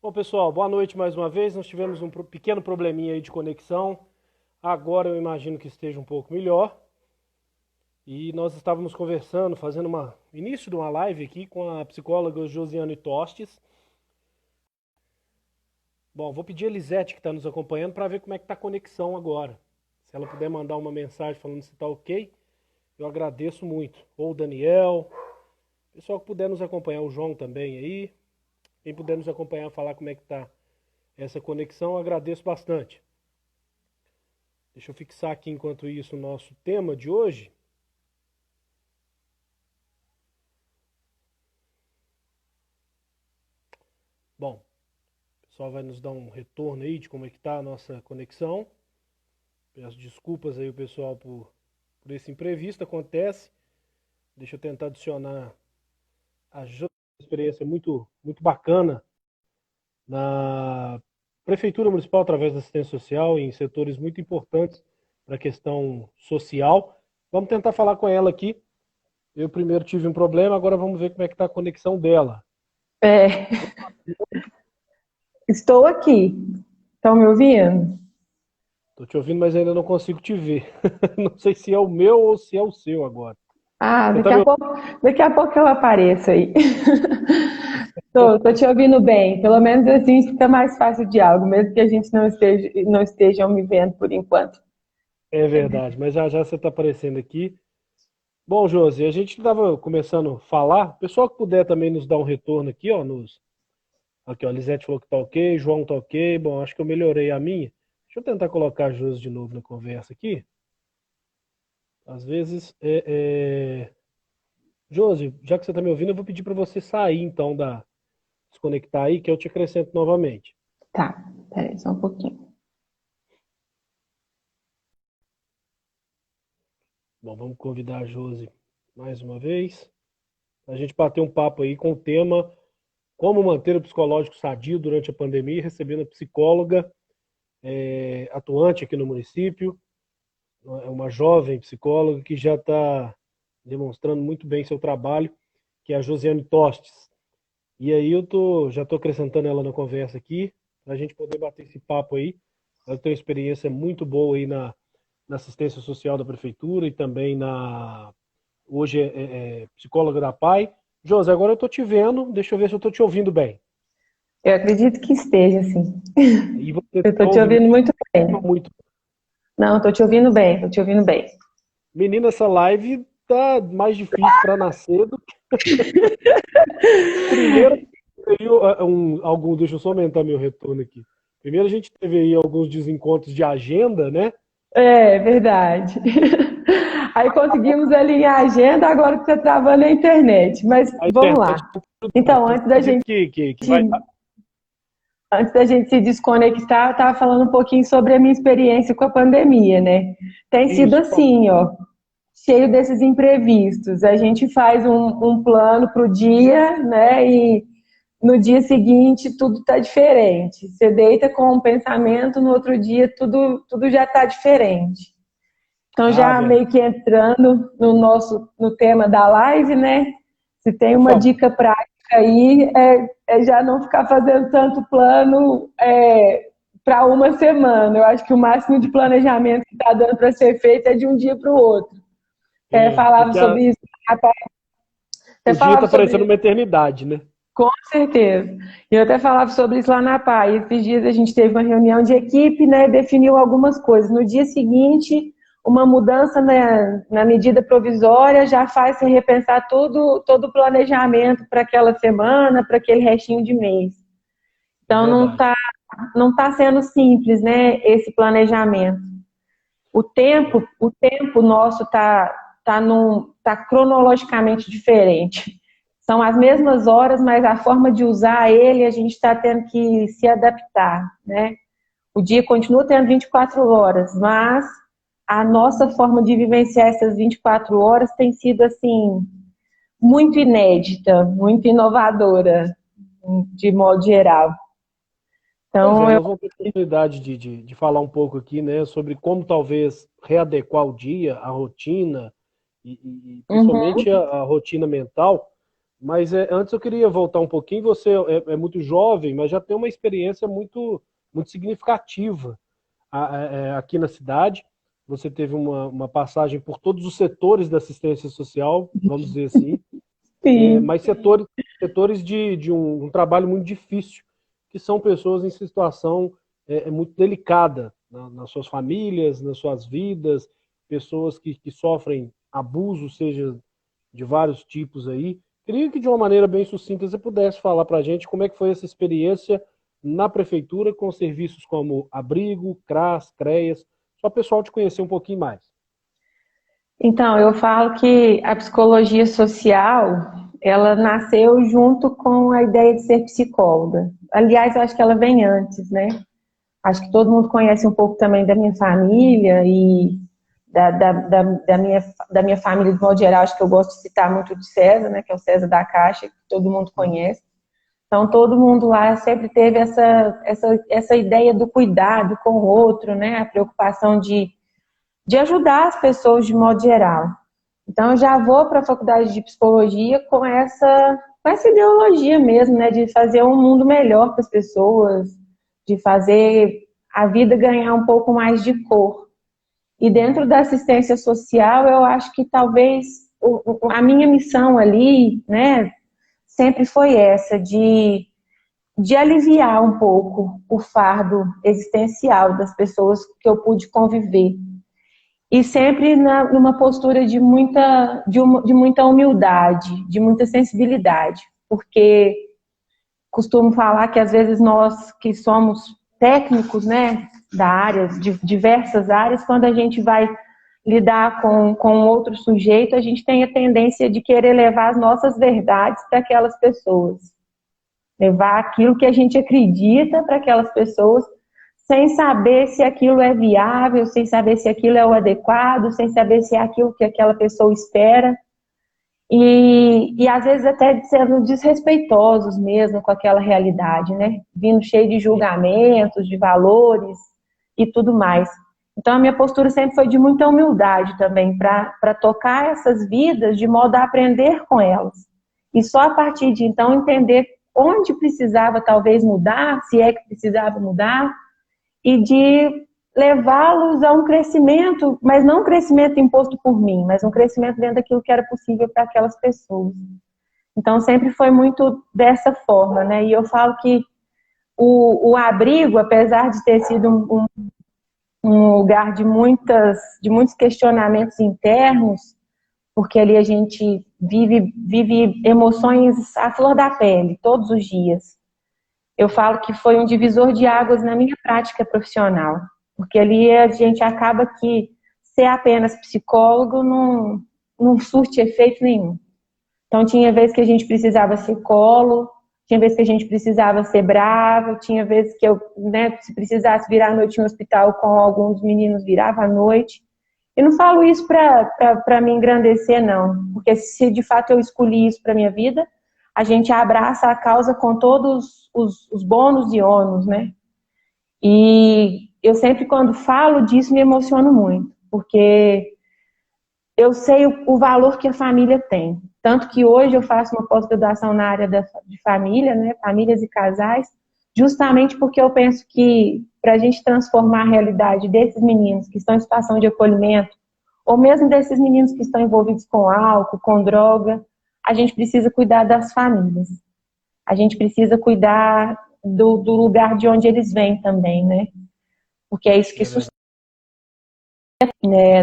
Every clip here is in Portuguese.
Bom, pessoal, boa noite mais uma vez. Nós tivemos um pequeno probleminha aí de conexão. Agora eu imagino que esteja um pouco melhor. E nós estávamos conversando, fazendo início de uma live aqui com a psicóloga Josiane Tostes. Bom, vou pedir a Elisete que está nos acompanhando para ver como é que está a conexão agora. Se ela puder mandar uma mensagem falando se está ok, eu agradeço muito. Ou o Daniel, pessoal que puder nos acompanhar, o João também aí. Quem puder nos acompanhar, falar como é que está essa conexão, eu agradeço bastante. Deixa eu fixar aqui enquanto isso o nosso tema de hoje. Bom, o pessoal vai nos dar um retorno aí de como é que está a nossa conexão. Peço desculpas aí o pessoal por esse imprevisto, acontece. Deixa eu tentar adicionar a experiência muito bacana na Prefeitura Municipal através da assistência social em setores muito importantes para a questão social. Vamos tentar falar com ela aqui. Eu primeiro tive um problema, agora vamos ver como é que está a conexão dela. É, estou aqui. Estão me ouvindo? Estou te ouvindo, mas ainda não consigo te ver. Não sei se é o meu ou se é o seu agora. Ah, Você está me daqui a pouco eu apareço aí. Tô te ouvindo bem. Pelo menos assim fica mais fácil o diálogo, mesmo que a gente não estejam me vendo por enquanto. É verdade, mas já já você está aparecendo aqui. Bom, Josi, a gente estava começando a falar. O pessoal que puder também nos dar um retorno aqui, ó. Aqui, ó, a Lisete falou que tá ok, João tá ok. Bom, acho que eu melhorei a minha. Deixa eu tentar colocar a Josi de novo na conversa aqui. Às vezes, Josi, já que você está me ouvindo, eu vou pedir para você sair então desconectar aí, que eu te acrescento novamente. Tá, peraí, só um pouquinho. Bom, vamos convidar a Josi mais uma vez. A gente bater um papo aí com o tema como manter o psicológico sadio durante a pandemia, recebendo a psicóloga atuante aqui no município, é uma jovem psicóloga que já está demonstrando muito bem seu trabalho, que é a Josiane Tostes. E aí já estou acrescentando ela na conversa aqui, para a gente poder bater esse papo aí. Ela tem uma experiência muito boa aí na assistência social da prefeitura e também hoje é psicóloga da PAI. Josi, agora eu estou te vendo, deixa eu ver se eu estou te ouvindo bem. Eu acredito que esteja, sim. E você Eu está tô te ouvindo ouvindo muito bem. muito. Não, tô te ouvindo bem, tô te ouvindo bem. Menina, essa live tá mais difícil para nascer do que primeiro. Deixa eu só aumentar meu retorno aqui. Primeiro a gente teve aí alguns desencontros de agenda, né? É verdade. Aí conseguimos alinhar a agenda, agora que está travando a internet. Mas A vamos lá. internet tá tudo bem. Então, Mas acredito que vai dar. antes da gente se desconectar, eu estava falando um pouquinho sobre a minha experiência com a pandemia, né? Tem sido Isso, por favor. assim, ó, cheio desses imprevistos. A gente faz um plano para o dia, né? E no dia seguinte tudo está diferente. Você deita com um pensamento, no outro dia tudo já está diferente. Então, Ah, já verdade. meio que entrando no tema da live, né? Se tem Por uma favor. dica prática aí, é já não ficar fazendo tanto plano para uma semana. Eu acho que o máximo de planejamento que está dando para ser feito é de um dia para o outro. Falava Porque sobre isso, até o dia tá falava parecendo sobre uma eternidade, né? com certeza. Eu até falava sobre isso lá na PAI. Esses dias a gente teve uma reunião de equipe, né? Definiu algumas coisas. No dia seguinte, uma mudança na medida provisória já faz se repensar todo o planejamento para aquela semana, para aquele restinho de mês. É Então verdade. não tá sendo simples, né? Esse planejamento. O tempo nosso tá cronologicamente diferente. São as mesmas horas, mas a forma de usar ele a gente está tendo que se adaptar, né? O dia continua tendo 24 horas, mas a nossa forma de vivenciar essas 24 horas tem sido assim muito inédita, muito inovadora, de modo geral. Pois é, Então, nós vamos ter oportunidade de falar um pouco aqui, né, sobre como talvez readequar o dia, a rotina, e uhum, principalmente a rotina mental. Mas antes eu queria voltar um pouquinho. Você é muito jovem, mas já tem uma experiência muito significativa aqui na cidade. Você teve uma passagem por todos os setores da assistência social, vamos dizer assim, Sim. mas setores de um trabalho muito difícil, que são pessoas em situação muito delicada nas suas famílias, nas suas vidas, pessoas que sofrem abuso, seja de vários tipos aí. Queria que de uma maneira bem sucinta você pudesse falar para a gente como é que foi essa experiência na prefeitura com serviços como abrigo, CRAS, CREAS, só o pessoal te conhecer um pouquinho mais. Então, eu falo que a psicologia social, ela nasceu junto com a ideia de ser psicóloga. Aliás, eu acho que ela vem antes, né? Acho que todo mundo conhece um pouco também da minha família e da minha família de modo geral. Acho que eu gosto de citar muito de César, né? Que é o César da Caixa, que todo mundo conhece. Então, todo mundo lá sempre teve essa ideia do cuidado com o outro, né? A preocupação de ajudar as pessoas de modo geral. Então, eu já vou para a faculdade de psicologia com essa ideologia mesmo, né? De fazer um mundo melhor para as pessoas, de fazer a vida ganhar um pouco mais de cor. E dentro da assistência social, eu acho que talvez a minha missão ali, né, sempre foi essa, de aliviar um pouco o fardo existencial das pessoas que eu pude conviver. E sempre numa postura de muita humildade, de muita sensibilidade, porque costumo falar que às vezes nós que somos técnicos, né, da área, de diversas áreas, quando a gente vai lidar com outro sujeito, a gente tem a tendência de querer levar as nossas verdades para aquelas pessoas, levar aquilo que a gente acredita para aquelas pessoas, sem saber se aquilo é viável, sem saber se aquilo é o adequado, sem saber se é aquilo que aquela pessoa espera. E às vezes até sendo desrespeitosos mesmo com aquela realidade, né? Vindo cheio de julgamentos, de valores e tudo mais. Então a minha postura sempre foi de muita humildade também, para tocar essas vidas de modo a aprender com elas. E só a partir de então entender onde precisava talvez mudar, se é que precisava mudar, e de levá-los a um crescimento, mas não um crescimento imposto por mim, mas um crescimento dentro daquilo que era possível para aquelas pessoas. Então sempre foi muito dessa forma, né? E eu falo que o abrigo, apesar de ter sido um lugar de muitos questionamentos internos, porque ali a gente vive emoções à flor da pele, todos os dias. Eu falo que foi um divisor de águas na minha prática profissional, porque ali a gente acaba que ser apenas psicólogo não surte efeito nenhum. Então tinha vezes que a gente precisava ser colo, tinha vezes que a gente precisava ser bravo, tinha vezes que eu, né, se precisasse virar a noite no hospital com alguns meninos, virava à noite. Eu não falo isso para me engrandecer, não, porque se de fato eu escolhi isso para minha vida, a gente abraça a causa com todos os bônus e ônus, né? E eu sempre, quando falo disso, me emociono muito, porque eu sei o valor que a família tem. Tanto que hoje eu faço uma pós-graduação na área de família, né? Famílias e casais, justamente porque eu penso que para a gente transformar a realidade desses meninos que estão em situação de acolhimento, ou mesmo desses meninos que estão envolvidos com álcool, com droga, a gente precisa cuidar das famílias. A gente precisa cuidar do lugar de onde eles vêm também, né? Porque é isso que sustenta, né?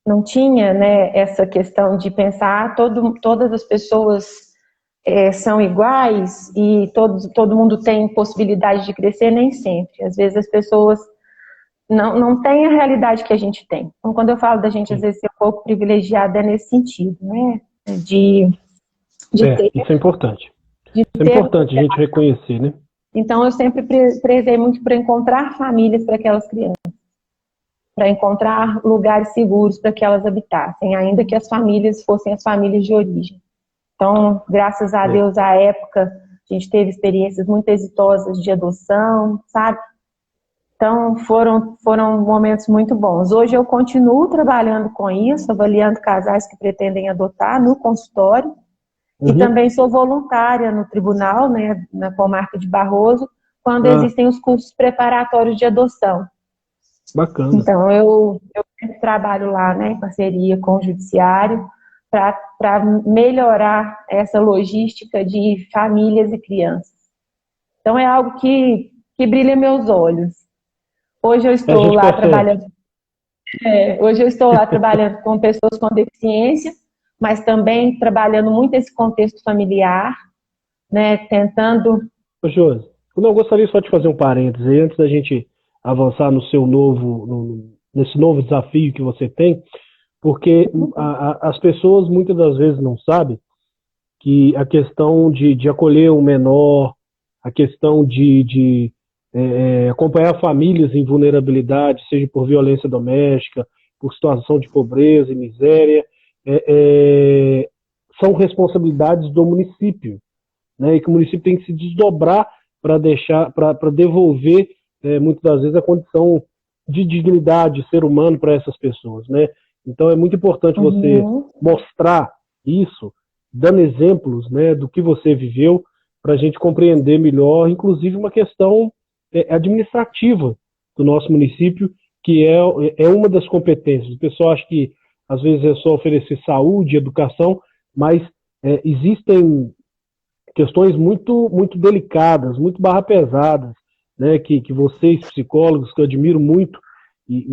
Não tinha, né, essa questão de pensar todas as pessoas são iguais e todo mundo tem possibilidade de crescer, nem sempre. Às vezes as pessoas não têm a realidade que a gente tem. Então, quando eu falo da gente, às vezes, ser um pouco privilegiada, é nesse sentido, né? De ter, Isso é importante. de Isso é ter. importante a gente reconhecer, né? Então, eu sempre prezei muito para encontrar famílias para aquelas crianças, para encontrar lugares seguros para que elas habitassem, ainda que as famílias fossem as famílias de origem. Então, graças a Deus, à época, a gente teve experiências muito exitosas de adoção, sabe? Então, foram momentos muito bons. Hoje eu continuo trabalhando com isso, avaliando casais que pretendem adotar no consultório. E também sou voluntária no tribunal, né, na comarca de Barroso, quando existem os cursos preparatórios de adoção. Bacana. Então, eu trabalho lá, né, em parceria com o judiciário para melhorar essa logística de famílias e crianças. Então, é algo que brilha meus olhos. Hoje eu estou lá trabalhando. Hoje eu estou lá trabalhando com pessoas com deficiência, mas também trabalhando muito esse contexto familiar, né, tentando... Ô, Josi, eu gostaria só de fazer um parêntese aí, antes da gente avançar no seu nesse novo desafio que você tem, porque as pessoas muitas das vezes não sabem que a questão de acolher o menor, a questão de acompanhar famílias em vulnerabilidade, seja por violência doméstica, por situação de pobreza e miséria, são responsabilidades do município, né? E que o município tem que se desdobrar para devolver, muitas das vezes, a condição de dignidade, de ser humano para essas pessoas, né? Então é muito importante você mostrar isso, dando exemplos, né, do que você viveu, para a gente compreender melhor, inclusive uma questão administrativa do nosso município, que é uma das competências. O pessoal acha que às vezes é só oferecer saúde, educação, mas existem questões muito, muito delicadas, muito barra pesadas, né, que vocês, psicólogos, que eu admiro muito, e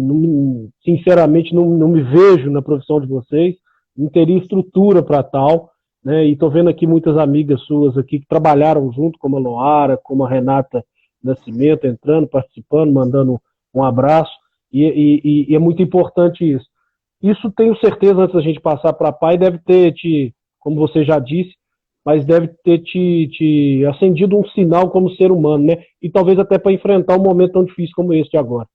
sinceramente não me vejo na profissão de vocês, não teria estrutura para tal, né, e estou vendo aqui muitas amigas suas aqui que trabalharam junto, como a Loara, como a Renata Nascimento, entrando, participando, mandando um abraço, e é muito importante isso. Isso tenho certeza, antes da gente passar para a PAI, deve ter como você já disse, mas deve ter te acendido um sinal como ser humano, né? E talvez até para enfrentar um momento tão difícil como este agora.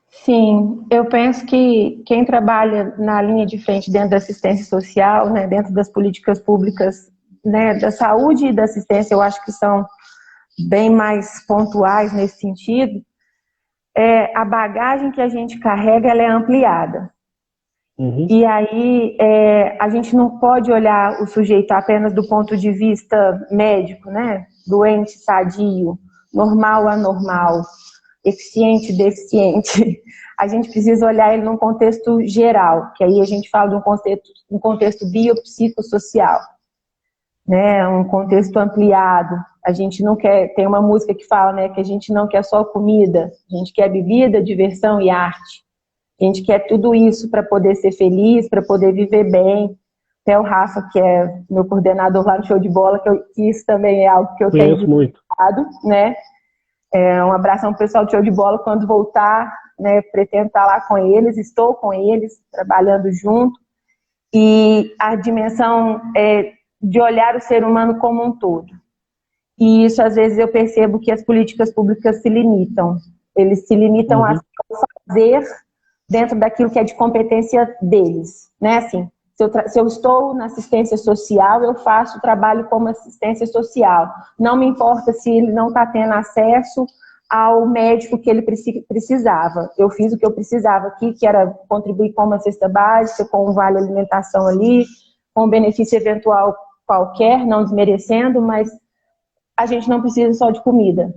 Sim, eu penso que quem trabalha na linha de frente dentro da assistência social, né, dentro das políticas públicas, né, da saúde e da assistência, eu acho que são bem mais pontuais nesse sentido, a bagagem que a gente carrega, ela é ampliada. E aí a gente não pode olhar o sujeito apenas do ponto de vista médico, né? Doente, sadio, normal, anormal, eficiente, deficiente. A gente precisa olhar ele num contexto geral, que aí a gente fala de um contexto biopsicossocial, né? Um contexto ampliado. A gente não quer, tem uma música que fala, né, que a gente não quer só comida, a gente quer bebida, diversão e arte. A gente quer tudo isso para poder ser feliz, para poder viver bem. Até o Rafa, que é meu coordenador lá no Show de Bola, que isso também é algo que eu tenho visitado, né? Um abração para o pessoal do Show de Bola. Quando voltar, né, pretendo estar lá com eles, estou com eles, trabalhando junto. E a dimensão de olhar o ser humano como um todo. E isso, às vezes, eu percebo que as políticas públicas se limitam. Eles se limitam a fazer dentro daquilo que é de competência deles, né? Assim, se eu estou na assistência social, eu faço o trabalho como assistência social. Não me importa se ele não está tendo acesso ao médico que ele precisava. Eu fiz o que eu precisava aqui, que era contribuir com uma cesta básica, com um vale alimentação ali, com um benefício eventual qualquer, não desmerecendo, mas a gente não precisa só de comida,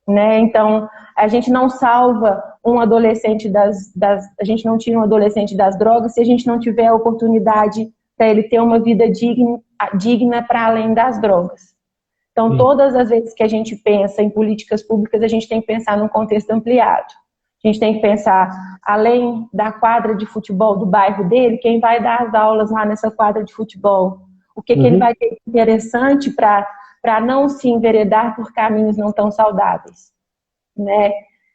né? Então, a gente não salva um adolescente a gente não tira um adolescente das drogas se a gente não tiver a oportunidade para ele ter uma vida digna para além das drogas. Então, todas as vezes que a gente pensa em políticas públicas, a gente tem que pensar num contexto ampliado. A gente tem que pensar, além da quadra de futebol do bairro dele, quem vai dar as aulas lá nessa quadra de futebol? O que ele vai ter de interessante para não se enveredar por caminhos não tão saudáveis, né?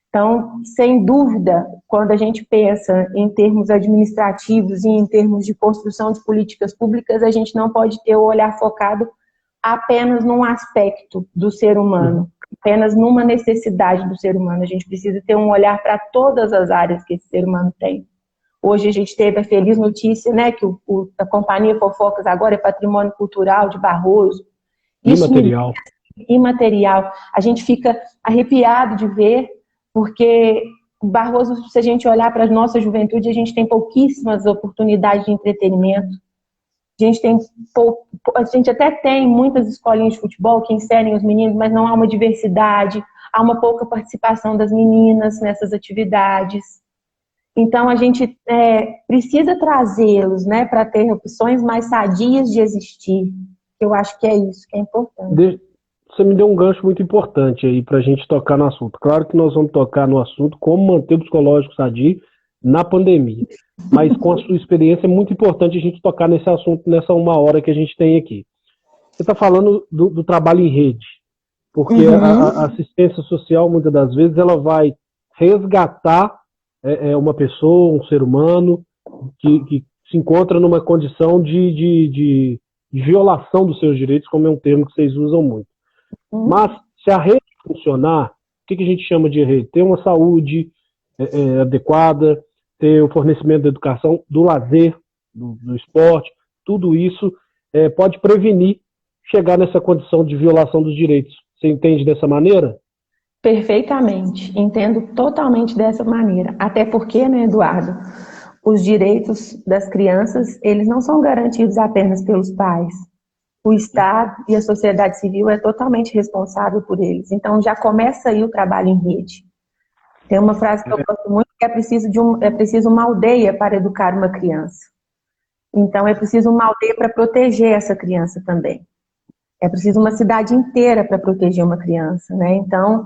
Então, sem dúvida, quando a gente pensa em termos administrativos e em termos de construção de políticas públicas, a gente não pode ter o olhar focado apenas num aspecto do ser humano, apenas numa necessidade do ser humano. A gente precisa ter um olhar para todas as áreas que esse ser humano tem. Hoje a gente teve a feliz notícia, né, que a Companhia Fofocas agora é patrimônio cultural de Barroso. Imaterial. Imaterial. A gente fica arrepiado de ver porque Barroso, se a gente olhar para a nossa juventude, a gente tem pouquíssimas oportunidades de entretenimento. A gente até tem muitas escolinhas de futebol que inserem os meninos, mas não há uma diversidade, há uma pouca participação das meninas nessas atividades. Então, a gente precisa trazê-los, né, para ter opções mais sadias de existir. Eu acho que é isso que é importante. Você me deu um gancho muito importante aí para a gente tocar no assunto. Claro que nós vamos tocar no assunto como manter o psicológico sadio na pandemia. Mas com a sua experiência é muito importante a gente tocar nesse assunto nessa 1 hora que a gente tem aqui. Você está falando do trabalho em rede, porque a assistência social, muitas das vezes, ela vai resgatar uma pessoa, um ser humano, que se encontra numa condição de violação dos seus direitos, como é um termo que vocês usam muito. Mas, se a rede funcionar, o que a gente chama de rede? Ter uma saúde adequada, ter o fornecimento da educação, do lazer, do esporte, tudo isso pode prevenir chegar nessa condição de violação dos direitos. Você entende dessa maneira? Perfeitamente, entendo totalmente dessa maneira. Até porque, né, Eduardo, os direitos das crianças, eles não são garantidos apenas pelos pais. O Estado e a sociedade civil é totalmente responsável por eles. Então, já começa aí o trabalho em rede. Tem uma frase que eu gosto muito, que é preciso uma aldeia para educar uma criança. Então, é preciso uma aldeia para proteger essa criança também. É preciso uma cidade inteira para proteger uma criança, né? Então,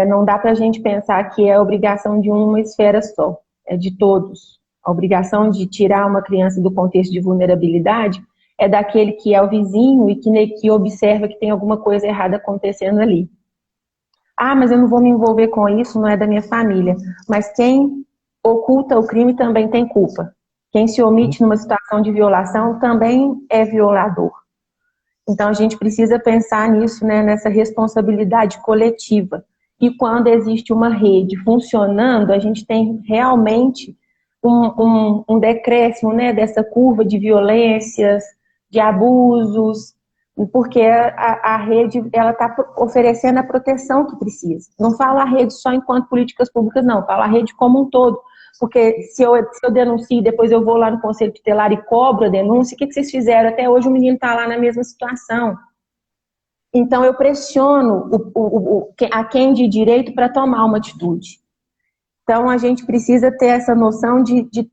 não dá para a gente pensar que é obrigação de uma esfera só, é de todos. A obrigação de tirar uma criança do contexto de vulnerabilidade é daquele que é o vizinho e que observa que tem alguma coisa errada acontecendo ali. Ah, mas eu não vou me envolver com isso, não é da minha família. Mas quem oculta o crime também tem culpa. Quem se omite numa situação de violação também é violador. Então, a gente precisa pensar nisso, né, nessa responsabilidade coletiva. E quando existe uma rede funcionando, a gente tem realmente um decréscimo, né, dessa curva de violências, de abusos, porque a rede ela está oferecendo a proteção que precisa. Não falo a rede só enquanto políticas públicas, não. Falo a rede como um todo. Porque se eu denuncio, depois eu vou lá no Conselho Tutelar e cobro a denúncia, o que vocês fizeram? Até hoje o menino está lá na mesma situação. Então eu pressiono a quem de direito para tomar uma atitude. Então, a gente precisa ter essa noção de que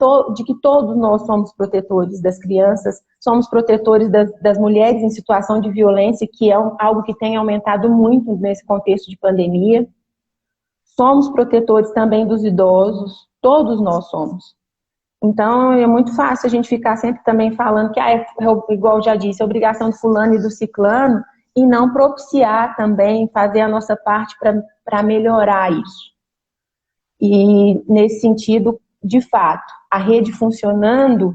todos nós somos protetores das crianças, somos protetores das mulheres em situação de violência, que é algo que tem aumentado muito nesse contexto de pandemia. Somos protetores também dos idosos, todos nós somos. Então, é muito fácil a gente ficar sempre também falando que, igual eu já disse, é obrigação do fulano e do ciclano, e não propiciar também, fazer a nossa parte para melhorar isso. E, nesse sentido, de fato, a rede funcionando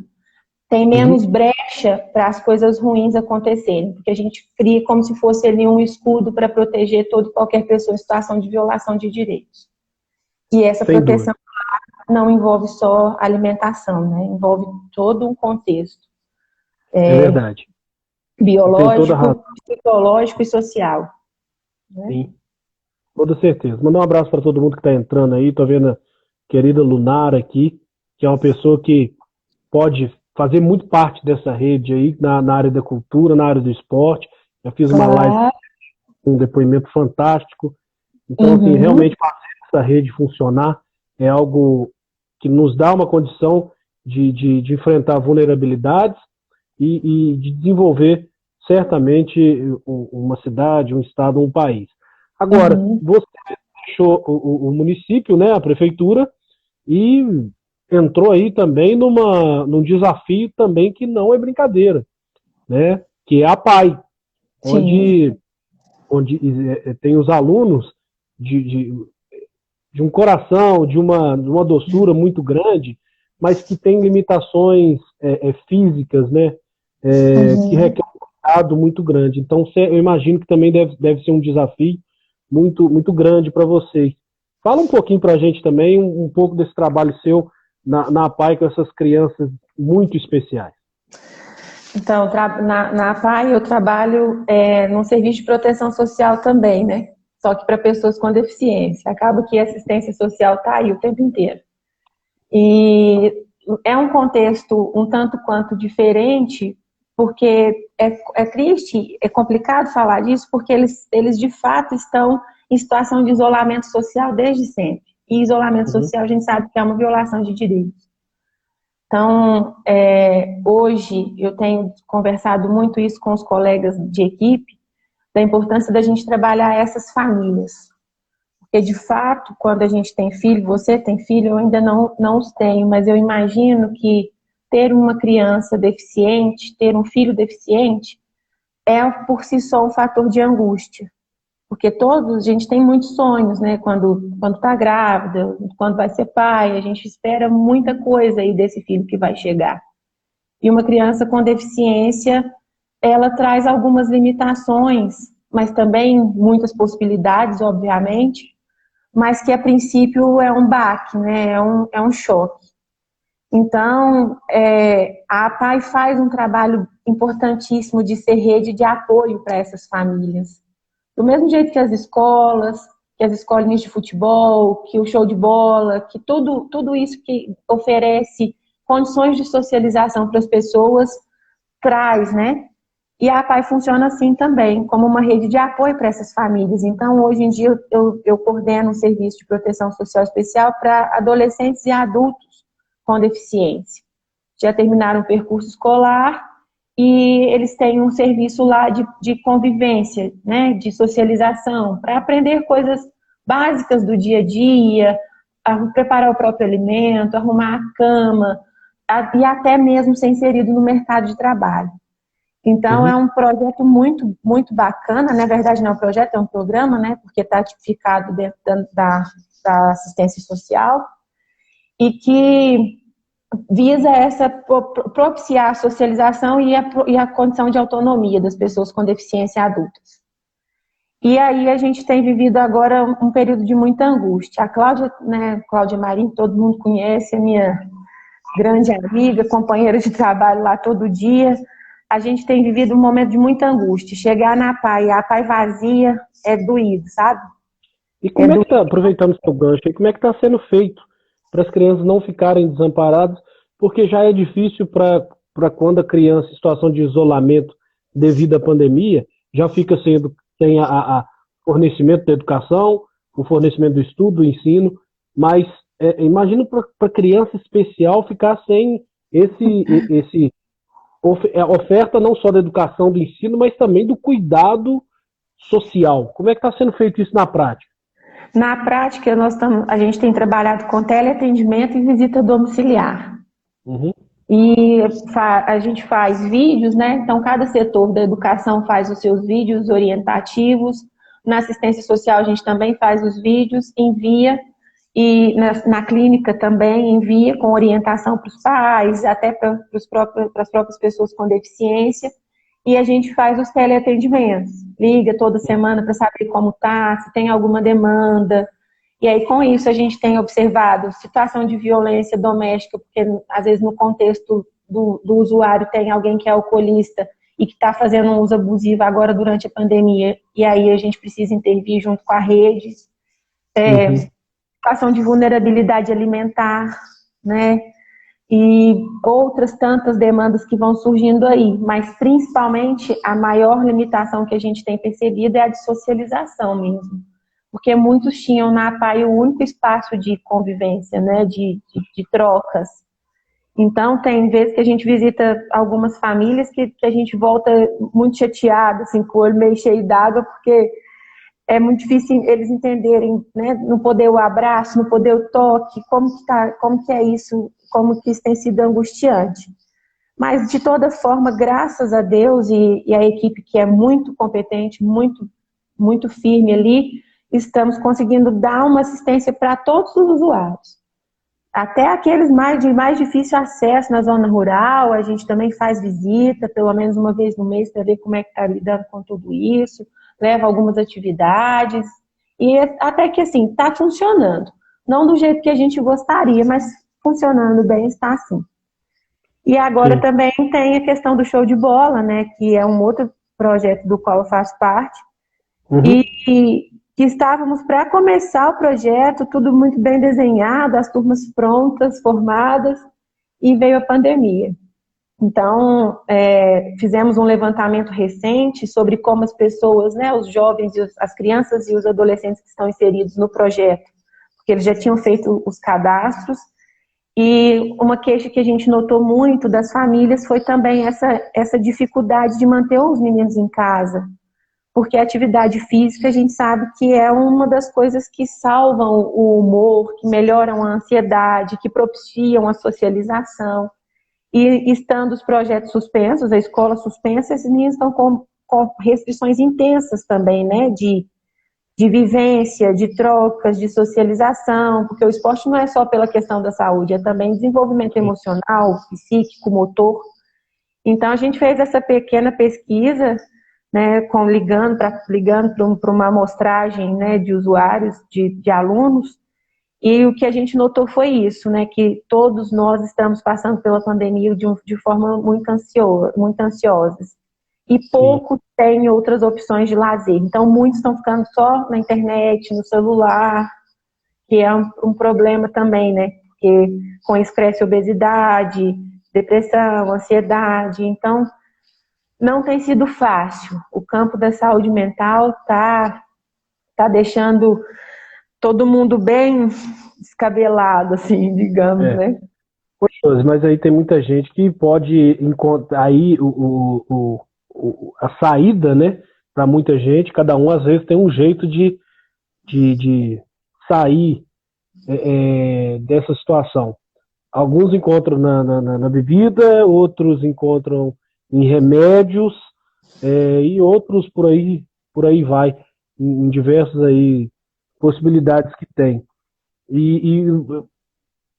tem menos brecha para as coisas ruins acontecerem, porque a gente cria como se fosse ali um escudo para proteger toda e qualquer pessoa em situação de violação de direitos. E essa proteção não envolve só alimentação, né? Envolve todo um contexto. É verdade. Biológico, psicológico e social. Né? Sim. Toda certeza. Mandar um abraço para todo mundo que está entrando aí. Estou vendo a querida Lunara aqui, que é uma pessoa que pode fazer muito parte dessa rede aí, na área da cultura, na área do esporte. Já fiz uma live com um depoimento fantástico. Então, assim, realmente fazer essa rede funcionar é algo que nos dá uma condição de enfrentar vulnerabilidades e de desenvolver, certamente, uma cidade, um estado, um país. Agora, você deixou o município, né, a prefeitura, e entrou aí também num desafio também que não é brincadeira, né, que é a PAI, onde tem os alunos de um coração, de uma doçura muito grande, mas que tem limitações físicas, né, que requer um cuidado muito grande. Então, eu imagino que também deve ser um desafio muito, muito grande para vocês. Fala um pouquinho para a gente também, um pouco desse trabalho seu na PAI com essas crianças muito especiais. Então, na PAI eu trabalho num serviço de proteção social também, né? só que para pessoas com deficiência. Acaba que a assistência social está aí o tempo inteiro. E é um contexto um tanto quanto diferente, porque é triste, é complicado falar disso, porque eles de fato estão em situação de isolamento social desde sempre. E isolamento social a gente sabe que é uma violação de direitos. Então, hoje eu tenho conversado muito isso com os colegas de equipe, da importância da gente trabalhar essas famílias. Porque, de fato, quando a gente tem filho, você tem filho, eu ainda não os tenho, mas eu imagino que ter uma criança deficiente, ter um filho deficiente, é por si só um fator de angústia. Porque a gente tem muitos sonhos, né? Quando tá grávida, quando vai ser pai, a gente espera muita coisa aí desse filho que vai chegar. E uma criança com deficiência, ela traz algumas limitações, mas também muitas possibilidades, obviamente, mas que a princípio é um baque, né? É um choque. Então, a APAE faz um trabalho importantíssimo de ser rede de apoio para essas famílias. Do mesmo jeito que as escolas, que as escolinhas de futebol, que o show de bola, que tudo isso que oferece condições de socialização para as pessoas, traz, né? E a APAE funciona assim também, como uma rede de apoio para essas famílias. Então, hoje em dia, eu coordeno um serviço de proteção social especial para adolescentes e adultos com deficiência. Já terminaram o percurso escolar e eles têm um serviço lá de convivência, né, de socialização, para aprender coisas básicas do dia a dia, preparar o próprio alimento, arrumar a cama, e até mesmo ser inserido no mercado de trabalho. Então, é um projeto muito, muito bacana. Na verdade, não é um projeto, é um programa, né, porque está tipificado dentro da assistência social, e que visa propiciar a socialização e a condição de autonomia das pessoas com deficiência adultas. E aí a gente tem vivido agora um período de muita angústia. A Cláudia, né, Cláudia Marinho, todo mundo conhece, a minha grande amiga, companheira de trabalho lá todo dia. A gente tem vivido um momento de muita angústia. Chegar na APAE, a APAE vazia, é doído, sabe? E como é que está, aproveitando o seu gancho, como é que está sendo feito para as crianças não ficarem desamparadas? Porque já é difícil para quando a criança em situação de isolamento devido à pandemia, já fica sem a fornecimento da educação, o fornecimento do estudo, do ensino, mas imagino para criança especial ficar sem esse oferta não só da educação, do ensino, mas também do cuidado social. Como é que está sendo feito isso na prática? Na prática, a gente tem trabalhado com teleatendimento e visita domiciliar. E a gente faz vídeos, né? Então, cada setor da educação faz os seus vídeos orientativos. Na assistência social, a gente também faz os vídeos, envia. E na clínica também envia com orientação para os pais, até para as próprias pessoas com deficiência. E a gente faz os teleatendimentos. Liga toda semana para saber como está, se tem alguma demanda. E aí, com isso, a gente tem observado situação de violência doméstica, porque às vezes no contexto do usuário tem alguém que é alcoolista e que está fazendo um uso abusivo agora durante a pandemia. E aí a gente precisa intervir junto com a rede. Situação de vulnerabilidade alimentar, né? E outras tantas demandas que vão surgindo aí, mas principalmente a maior limitação que a gente tem percebido é a de socialização mesmo, porque muitos tinham na APAE o único espaço de convivência, né, de trocas. Então tem vezes que a gente visita algumas famílias que a gente volta muito chateado, assim, com o olho meio cheio d'água, porque é muito difícil eles entenderem, né, não poder o abraço, não poder o toque, como que é isso, como que isso tem sido angustiante. Mas, de toda forma, graças a Deus e a equipe que é muito competente, muito, muito firme ali, estamos conseguindo dar uma assistência para todos os usuários. Até aqueles de mais difícil acesso na zona rural, a gente também faz visita, pelo menos uma vez no mês, para ver como é que está lidando com tudo isso, leva algumas atividades, e até que assim, está funcionando. Não do jeito que a gente gostaria, mas funcionando bem, está assim. E agora também tem a questão do show de bola, né, que é um outro projeto do qual eu faço parte, e que estávamos para começar o projeto, tudo muito bem desenhado, as turmas prontas, formadas, e veio a pandemia. Então, fizemos um levantamento recente sobre como as pessoas, né, os jovens, as crianças e os adolescentes que estão inseridos no projeto, porque eles já tinham feito os cadastros, e uma queixa que a gente notou muito das famílias foi também essa dificuldade de manter os meninos em casa, porque a atividade física a gente sabe que é uma das coisas que salvam o humor, que melhoram a ansiedade, que propiciam a socialização. E estando os projetos suspensos, a escola suspensa, esses meninos estão com restrições intensas também, né, de vivência, de trocas, de socialização, porque o esporte não é só pela questão da saúde, é também desenvolvimento emocional, psíquico, motor. Então a gente fez essa pequena pesquisa, né, ligando para uma amostragem, né, de usuários, de alunos, e o que a gente notou foi isso, né, que todos nós estamos passando pela pandemia de forma muito ansiosas. E pouco tem outras opções de lazer. Então, muitos estão ficando só na internet, no celular, que é um problema também, né? Porque com isso cresce obesidade, depressão, ansiedade. Então, não tem sido fácil. O campo da saúde mental tá deixando todo mundo bem descabelado, assim, digamos, né? Mas aí tem muita gente que pode encontrar aí a saída, né? Para muita gente, cada um às vezes tem um jeito de sair dessa situação. Alguns encontram na bebida, outros encontram em remédios, e outros por aí vai, em diversas aí possibilidades que tem. E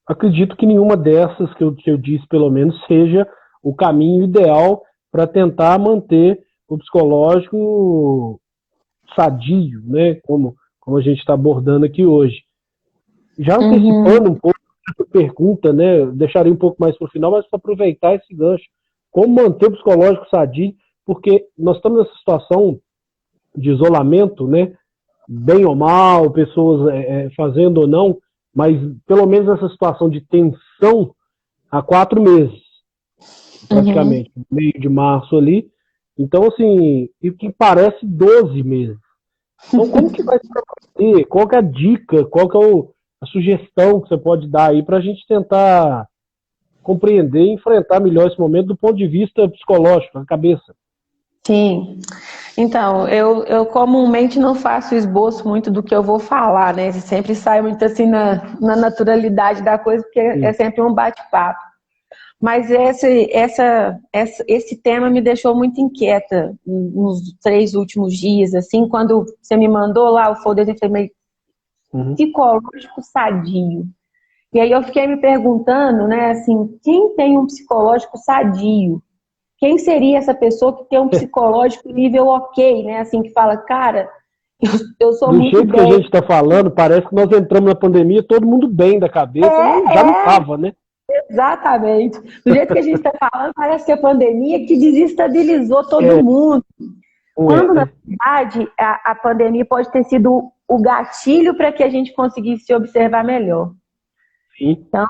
acredito que nenhuma dessas que eu disse, pelo menos, seja o caminho ideal para tentar manter o psicológico sadio, né? Como a gente está abordando aqui hoje. Já antecipando um pouco essa pergunta, né? Deixaria um pouco mais para o final, mas para aproveitar esse gancho. Como manter o psicológico sadio? Porque nós estamos nessa situação de isolamento, né? Bem ou mal, pessoas fazendo ou não, mas pelo menos essa situação de tensão há 4 meses, praticamente, meio de março ali. Então, assim, e que parece 12 meses. Então, como que vai ser para você? Qual que é a dica? Qual que é a sugestão que você pode dar aí para a gente tentar compreender e enfrentar melhor esse momento do ponto de vista psicológico, na cabeça? Sim. Então, eu comumente não faço esboço muito do que eu vou falar, né? Sempre saio muito assim na naturalidade da coisa, porque é sempre um bate-papo. Mas esse tema me deixou muito inquieta nos 3 últimos dias, assim, quando você me mandou lá o folder de enfermeiro psicológico sadio. E aí eu fiquei me perguntando, né, assim, quem tem um psicológico sadio? Quem seria essa pessoa que tem um psicológico nível ok, né? Assim, que fala, cara, eu sou muito bem. Do jeito que a gente está falando, parece que nós entramos na pandemia todo mundo bem da cabeça, já não estava, né? Exatamente. Do jeito que a gente está falando, parece que a pandemia que desestabilizou todo mundo. Quando, na verdade, a pandemia pode ter sido o gatilho para que a gente conseguisse se observar melhor. Sim. Então,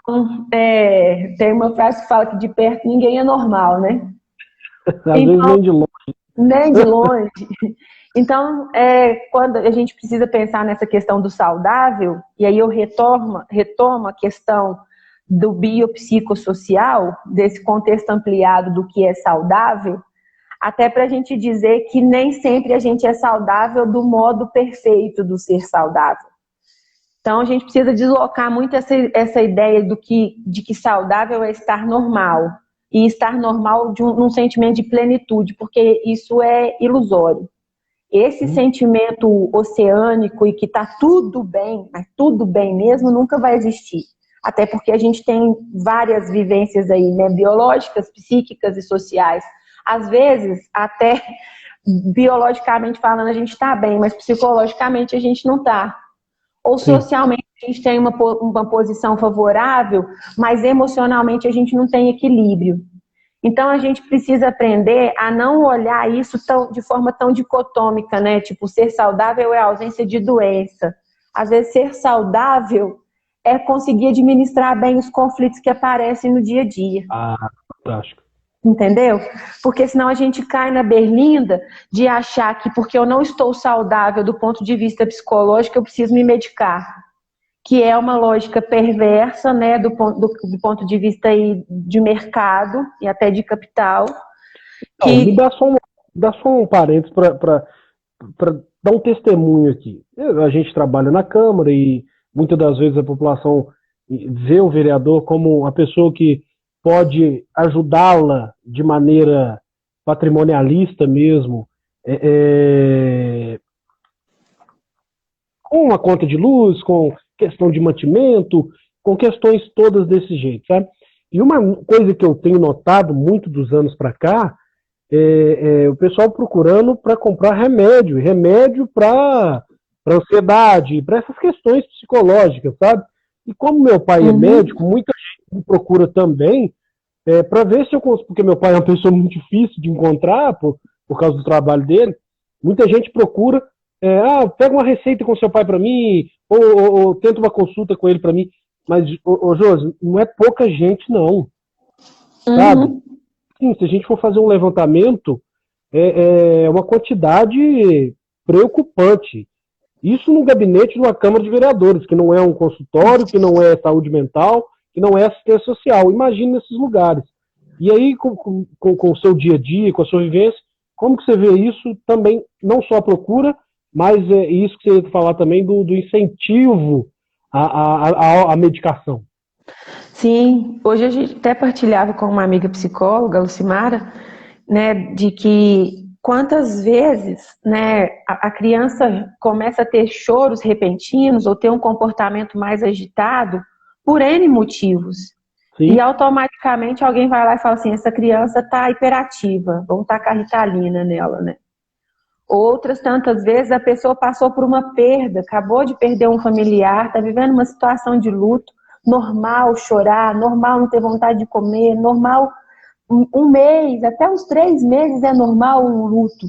tem uma frase que fala que de perto ninguém é normal, né? Às vezes nem de longe. Nem de longe. Então, quando a gente precisa pensar nessa questão do saudável, e aí eu retomo a questão do biopsicossocial, desse contexto ampliado do que é saudável, até para a gente dizer que nem sempre a gente é saudável do modo perfeito do ser saudável. Então, a gente precisa deslocar muito essa ideia de que saudável é estar normal. E estar normal num sentimento de plenitude, porque isso é ilusório. Esse sentimento oceânico e que está tudo bem, mas tudo bem mesmo, nunca vai existir. Até porque a gente tem várias vivências aí, né, biológicas, psíquicas e sociais. Às vezes, até biologicamente falando, a gente está bem, mas psicologicamente a gente não está. Ou socialmente a gente tem uma posição favorável, mas emocionalmente a gente não tem equilíbrio. Então, a gente precisa aprender a não olhar isso de forma tão dicotômica, né? Tipo, ser saudável é a ausência de doença. Às vezes, ser saudável é conseguir administrar bem os conflitos que aparecem no dia a dia. Ah, fantástico. Entendeu? Porque senão a gente cai na berlinda de achar que porque eu não estou saudável do ponto de vista psicológico, eu preciso me medicar. Que é uma lógica perversa, né, do ponto de vista aí de mercado e até de capital. Então, me dá só um parênteses para dar um testemunho aqui. A gente trabalha na Câmara e muitas das vezes a população vê o vereador como a pessoa que pode ajudá-la de maneira patrimonialista mesmo, com a conta de luz, com questão de mantimento, com questões todas desse jeito, sabe? E uma coisa que eu tenho notado muito dos anos para cá é o pessoal procurando para comprar remédio para ansiedade, para essas questões psicológicas, sabe? E como meu pai é médico, muita gente me procura também para ver se eu consigo, porque meu pai é uma pessoa muito difícil de encontrar por causa do trabalho dele. Muita gente procura, pega uma receita com seu pai para mim, ou tenta uma consulta com ele para mim. Mas, Josi, não é pouca gente, não. Sabe? Sim, se a gente for fazer um levantamento, é uma quantidade preocupante. Isso no gabinete de uma Câmara de Vereadores, que não é um consultório, que não é saúde mental, que não é assistência social. Imagine nesses lugares. E aí, com o seu dia a dia, com a sua vivência, como que você vê isso também, não só a procura, mas isso que você ia falar também do incentivo à medicação? Sim, hoje a gente até partilhava com uma amiga psicóloga, Lucimara, né, de que quantas vezes, né, a criança começa a ter choros repentinos ou ter um comportamento mais agitado por N motivos. Sim. E automaticamente alguém vai lá e fala assim, essa criança está hiperativa, vamos tacar Ritalina nela, né? Outras tantas vezes a pessoa passou por uma perda, acabou de perder um familiar, está vivendo uma situação de luto, normal chorar, normal não ter vontade de comer, normal um mês, até uns 3 meses é normal um luto.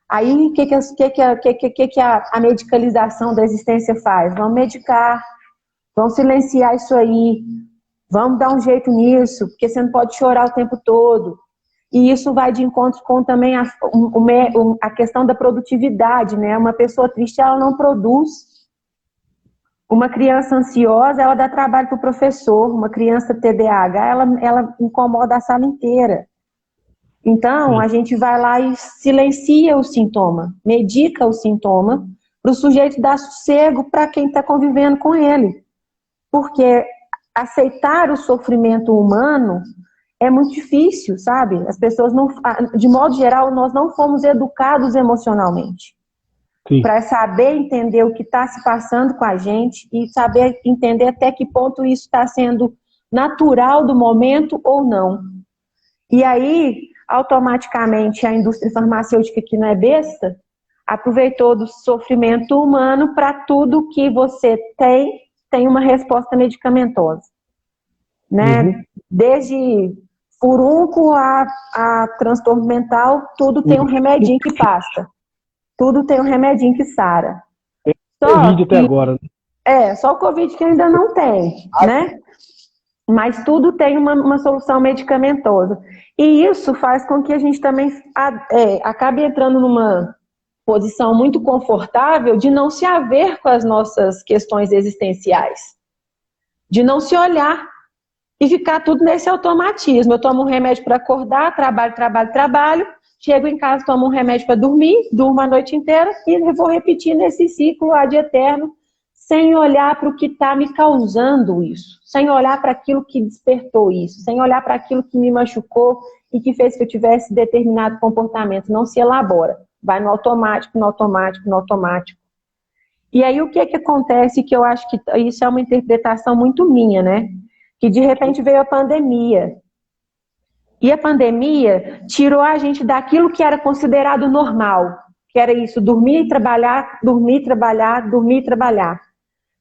Aí o que a medicalização da existência faz? Vamos medicar, vamos silenciar isso aí, vamos dar um jeito nisso, porque você não pode chorar o tempo todo. E isso vai de encontro com também a questão da produtividade, né? Uma pessoa triste, ela não produz. Uma criança ansiosa, ela dá trabalho para o professor. Uma criança TDAH, ela incomoda a sala inteira. Então, a gente vai lá e silencia o sintoma, medica o sintoma, para o sujeito dar sossego para quem está convivendo com ele. Porque aceitar o sofrimento humano é muito difícil, sabe? As pessoas não, de modo geral, nós não fomos educados emocionalmente para saber entender o que está se passando com a gente e saber entender até que ponto isso está sendo natural do momento ou não. E aí, automaticamente, a indústria farmacêutica, que não é besta, aproveitou do sofrimento humano para tudo que você tem uma resposta medicamentosa. Né? Desde furúnculo a transtorno mental, tudo tem um remedinho que passa. Tudo tem um remedinho que sara. Covid até agora. Só o Covid que ainda não tem, né? Mas tudo tem uma solução medicamentosa. E isso faz com que a gente também acabe entrando numa posição muito confortável de não se haver com as nossas questões existenciais. De não se olhar. E ficar tudo nesse automatismo. Eu tomo um remédio para acordar, trabalho, chego em casa, tomo um remédio para dormir, durmo a noite inteira e vou repetir nesse ciclo ad eterno, sem olhar para o que está me causando isso, sem olhar para aquilo que despertou isso, sem olhar para aquilo que me machucou e que fez que eu tivesse determinado comportamento. Não se elabora, vai no automático, no automático, no automático. E aí o que acontece, que eu acho que isso é uma interpretação muito minha, né? Que de repente veio a pandemia. E a pandemia tirou a gente daquilo que era considerado normal, que era isso, dormir e trabalhar, dormir, trabalhar, dormir e trabalhar.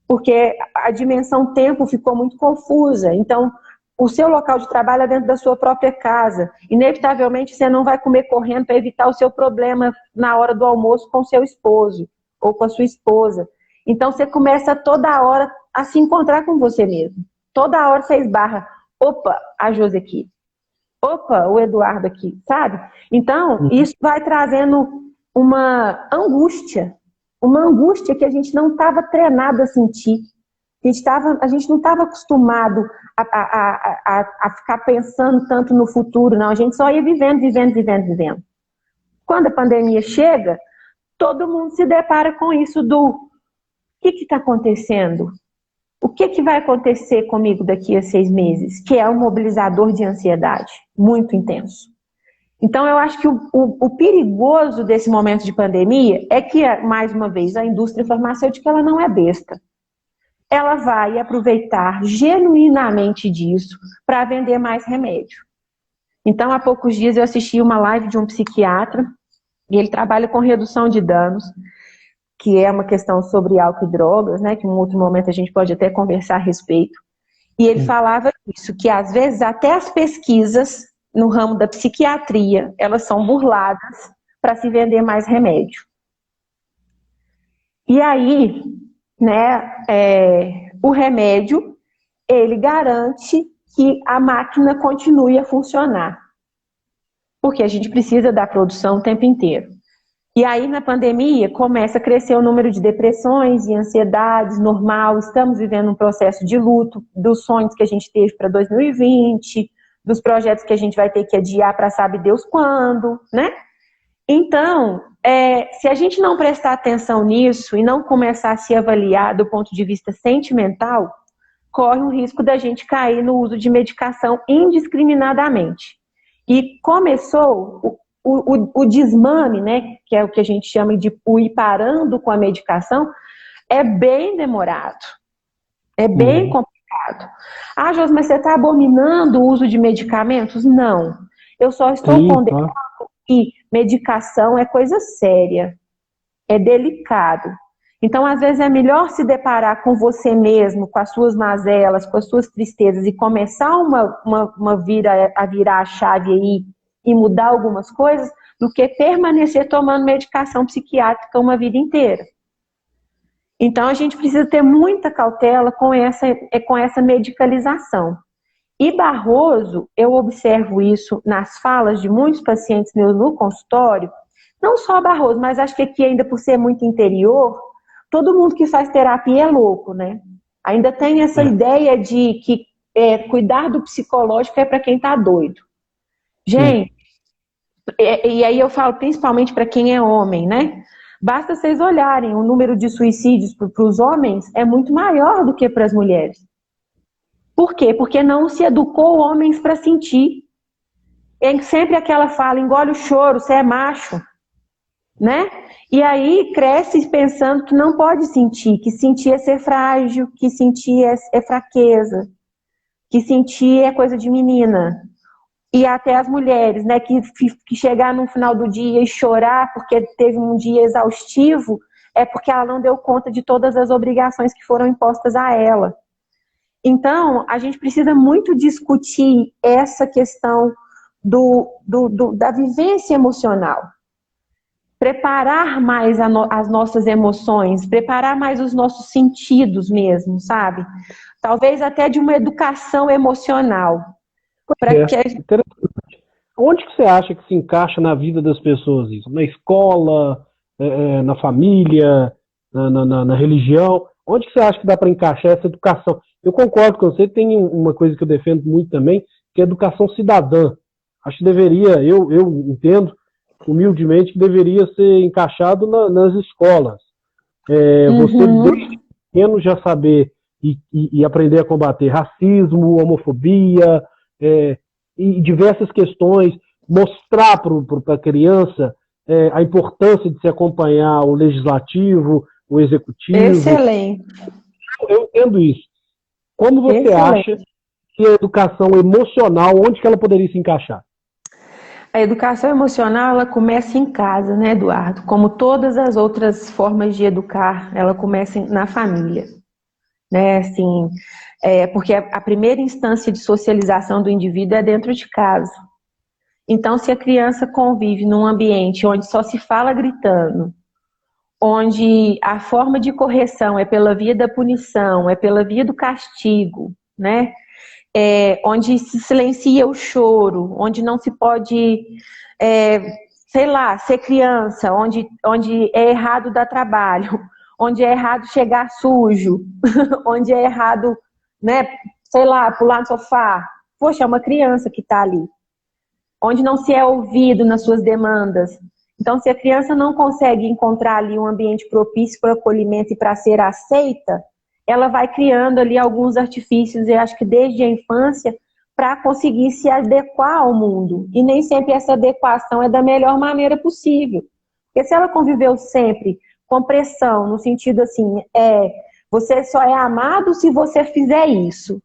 Porque a dimensão tempo ficou muito confusa. Então, o seu local de trabalho é dentro da sua própria casa. Inevitavelmente, você não vai comer correndo para evitar o seu problema na hora do almoço com o seu esposo ou com a sua esposa. Então, você começa toda hora a se encontrar com você mesmo. Toda hora você esbarra. Opa, a Josi aqui. Opa, o Eduardo aqui, sabe? Então, isso vai trazendo uma angústia que a gente não estava treinado a sentir. A gente não estava acostumado a ficar pensando tanto no futuro, não. A gente só ia vivendo. Quando a pandemia chega, todo mundo se depara com isso do o que está acontecendo? O que vai acontecer comigo daqui a 6 meses? Que é um mobilizador de ansiedade muito intenso. Então, eu acho que o perigoso desse momento de pandemia é que, mais uma vez, a indústria farmacêutica ela não é besta. Ela vai aproveitar genuinamente disso para vender mais remédio. Então, há poucos dias eu assisti uma live de um psiquiatra, e ele trabalha com redução de danos, que é uma questão sobre álcool e drogas, né, que em um outro momento a gente pode até conversar a respeito. E ele falava isso, que às vezes até as pesquisas no ramo da psiquiatria, elas são burladas para se vender mais remédio. E aí, né, o remédio, ele garante que a máquina continue a funcionar. Porque a gente precisa da produção o tempo inteiro. E aí, na pandemia, começa a crescer o número de depressões e ansiedades, normal. Estamos vivendo um processo de luto dos sonhos que a gente teve para 2020, dos projetos que a gente vai ter que adiar para sabe Deus quando, né? Então, se a gente não prestar atenção nisso e não começar a se avaliar do ponto de vista sentimental, corre um risco da gente cair no uso de medicação indiscriminadamente. E começou o desmame, né, que é o que a gente chama de o ir parando com a medicação, é bem demorado, é bem complicado. Ah, Josi, mas você está abominando o uso de medicamentos? Não, eu só estou condenando que medicação é coisa séria, é delicado. Então, às vezes, é melhor se deparar com você mesmo, com as suas mazelas, com as suas tristezas e começar a virar a chave aí e mudar algumas coisas, do que permanecer tomando medicação psiquiátrica uma vida inteira. Então, a gente precisa ter muita cautela com essa medicalização. E Barroso, eu observo isso nas falas de muitos pacientes meus no consultório, não só Barroso, mas acho que aqui ainda por ser muito interior, todo mundo que faz terapia é louco, né? Ainda tem essa ideia de que cuidar do psicológico é para quem está doido. Gente, e aí eu falo principalmente para quem é homem, né? Basta vocês olharem, o número de suicídios para os homens é muito maior do que para as mulheres. Por quê? Porque não se educou homens para sentir. É sempre aquela fala, engole o choro, você é macho, né? E aí cresce pensando que não pode sentir, que sentir é ser frágil, que sentir é fraqueza, que sentir é coisa de menina. E até as mulheres, né, que chegar no final do dia e chorar porque teve um dia exaustivo, é porque ela não deu conta de todas as obrigações que foram impostas a ela. Então, a gente precisa muito discutir essa questão da vivência emocional. Preparar mais as nossas emoções, preparar mais os nossos sentidos mesmo, sabe? Talvez até de uma educação emocional. Onde que você acha que se encaixa na vida das pessoas isso? Na escola, na família, na religião? Onde que você acha que dá para encaixar essa educação? Eu concordo com você, tem uma coisa que eu defendo muito também, que é a educação cidadã. Acho que deveria, eu entendo humildemente, que deveria ser encaixado nas escolas. Você desde pequeno já saber e aprender a combater racismo, homofobia, e diversas questões, mostrar para a criança a importância de se acompanhar o legislativo, o executivo. Excelente. Eu entendo isso. Como você acha que a educação emocional, onde que ela poderia se encaixar? A educação emocional, ela começa em casa, né, Eduardo? Como todas as outras formas de educar, ela começa na família. Né, assim, Porque a primeira instância de socialização do indivíduo é dentro de casa. Então, se a criança convive num ambiente onde só se fala gritando, onde a forma de correção é pela via da punição, é pela via do castigo, né? Onde se silencia o choro, onde não se pode, sei lá, ser criança, onde é errado dar trabalho, onde é errado chegar sujo, onde é errado, né, sei lá, pular no sofá. Poxa, é uma criança que está ali. Onde não se é ouvido nas suas demandas. Então, se a criança não consegue encontrar ali um ambiente propício para o acolhimento e para ser aceita, ela vai criando ali alguns artifícios, eu acho que desde a infância, para conseguir se adequar ao mundo. E nem sempre essa adequação é da melhor maneira possível. Porque se ela conviveu sempre com pressão, no sentido assim, você só é amado se você fizer isso.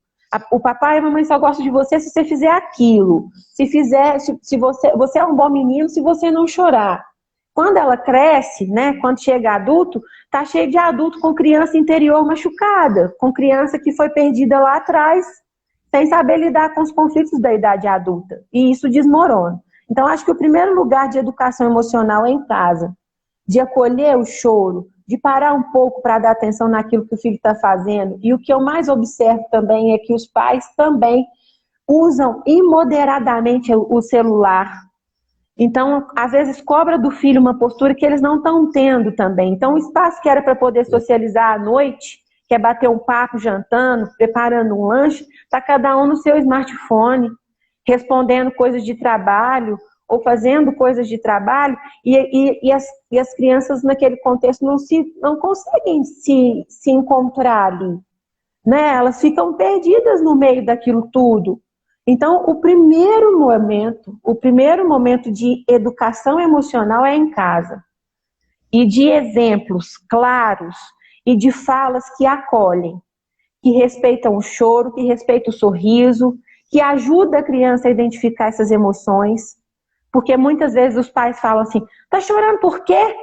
O papai e a mamãe só gostam de você se você fizer aquilo. Se você é um bom menino se você não chorar. Quando ela cresce, né, quando chega adulto, tá cheio de adulto com criança interior machucada, com criança que foi perdida lá atrás, sem saber lidar com os conflitos da idade adulta. E isso desmorona. Então, acho que o primeiro lugar de educação emocional é em casa. De acolher o choro, de parar um pouco para dar atenção naquilo que o filho está fazendo. E o que eu mais observo também é que os pais também usam imoderadamente o celular. Então, às vezes, cobra do filho uma postura que eles não estão tendo também. Então, o espaço que era para poder socializar à noite, que é bater um papo jantando, preparando um lanche, está cada um no seu smartphone, respondendo coisas de trabalho, ou fazendo coisas de trabalho, e as crianças naquele contexto não conseguem se encontrar ali, né? Elas ficam perdidas no meio daquilo tudo. Então, o primeiro momento de educação emocional é em casa. E de exemplos claros e de falas que acolhem, que respeitam o choro, que respeitam o sorriso, que ajuda a criança a identificar essas emoções. Porque muitas vezes os pais falam assim, tá chorando por quê?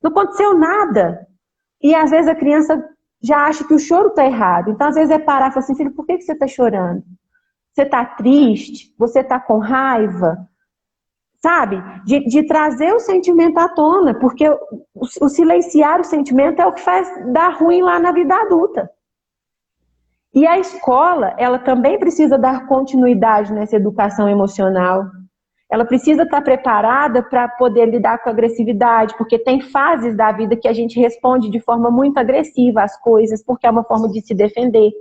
Não aconteceu nada. E às vezes a criança já acha que o choro tá errado. Então às vezes é parar e falar assim, filho, por que você tá chorando? Você tá triste? Você tá com raiva? Sabe? De trazer o sentimento à tona, porque o silenciar o sentimento é o que faz dar ruim lá na vida adulta. E a escola, ela também precisa dar continuidade nessa educação emocional. Ela precisa estar preparada para poder lidar com a agressividade, porque tem fases da vida que a gente responde de forma muito agressiva às coisas, porque é uma forma de se defender.